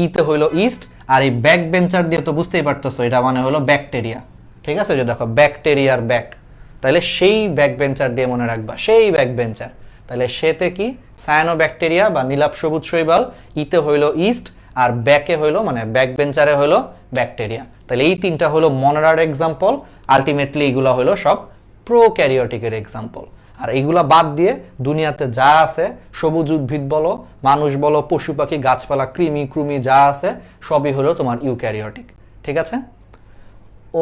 ইতে হইলো ইস্ট, আর এই ব্যাক বেঞ্চার দিয়ে তো বুঝতেই পারতেছো এটা মানে হলো ব্যাকটেরিয়া। ঠিক আছে, যে দেখো ব্যাকটেরিয়ার ব্যাক, তাহলে সেই ব্যাক বেঞ্চার দিয়ে মনে রাখবা, সেই ব্যাক বেঞ্চার। তাহলে সেতে কি সায়ানোব্যাকটেরিয়া বা নীলাভ সবুজ শৈবাল, ইতে হইলো ইস্ট, আর ব্যাকে হইলো মানে ব্যাক বেঞ্চারে হইলো ব্যাকটেরিয়া। তাহলে এই 3টা হলো মনেরার এক্সাম্পল। আলটিমেটলি এগুলো হলো সব প্রোক্যারিওটিকের এক্সাম্পল। আর এইগুলা বাদ দিয়ে দুনিয়াতে যা আছে, সবুজ উদ্ভিদ বলো, মানুষ বলো, পশু পাখি, গাছপালা, কৃমি ক্রুমি যা আছে, সবই হলো তোমার ইউক্যারিওটিক। ঠিক আছে,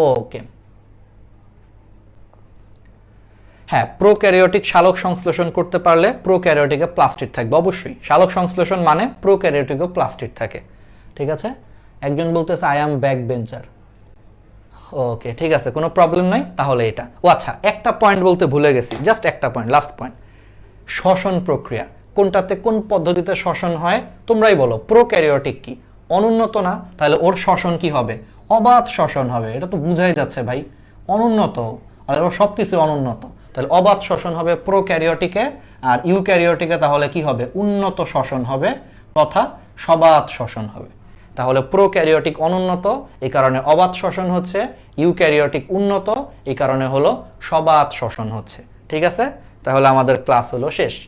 ওকে। হ্যাঁ, প্রোক্যারিওটিক সালোক সংশ্লেষণ করতে পারলে প্রোক্যারিওটিকে প্লাস্টিড থাকবে অবশ্যই। সালোক সংশ্লেষণ মানে প্রোক্যারিওটিকেও প্লাস্টিড থাকে। ঠিক আছে, একজন বলতেছে আই অ্যাম ব্যাক বেঞ্চার। ওকে, ঠিক আছে, কোনো প্রবলেম নাই। তাহলে এটা, ও আচ্ছা, একটা পয়েন্ট বলতে ভুলে গেছি, জাস্ট একটা পয়েন্ট, লাস্ট পয়েন্ট। শ্বসন প্রক্রিয়া কোনটাতে, কোন পদ্ধতিতে শ্বসন হয় তোমরাই বলো। প্রোক্যারিওটিক কি অনুন্নত না? তাহলে ওর শ্বসন কি হবে? অবাধ শ্বসন হবে। এটা তো বুঝাই যাচ্ছে ভাই, অনুন্নত, আর ওর সবকিছু অনুন্নত। তাহলে অবাধ শ্বসন হবে প্রোক্যারিওটিকে, আর ইউক্যারিওটিকে তাহলে কি হবে? উন্নত শ্বসন হবে তথা সবাধ শ্বসন হবে। তাহলে প্রোক্যারিওটিক অনুন্নত, এই কারণে অবাধ শ্বসন হচ্ছে, ইউক্যারিওটিক উন্নত, এই কারণে হলো সবাধ শ্বসন হচ্ছে। ঠিক আছে, তাহলে আমাদের ক্লাস হলো শেষ।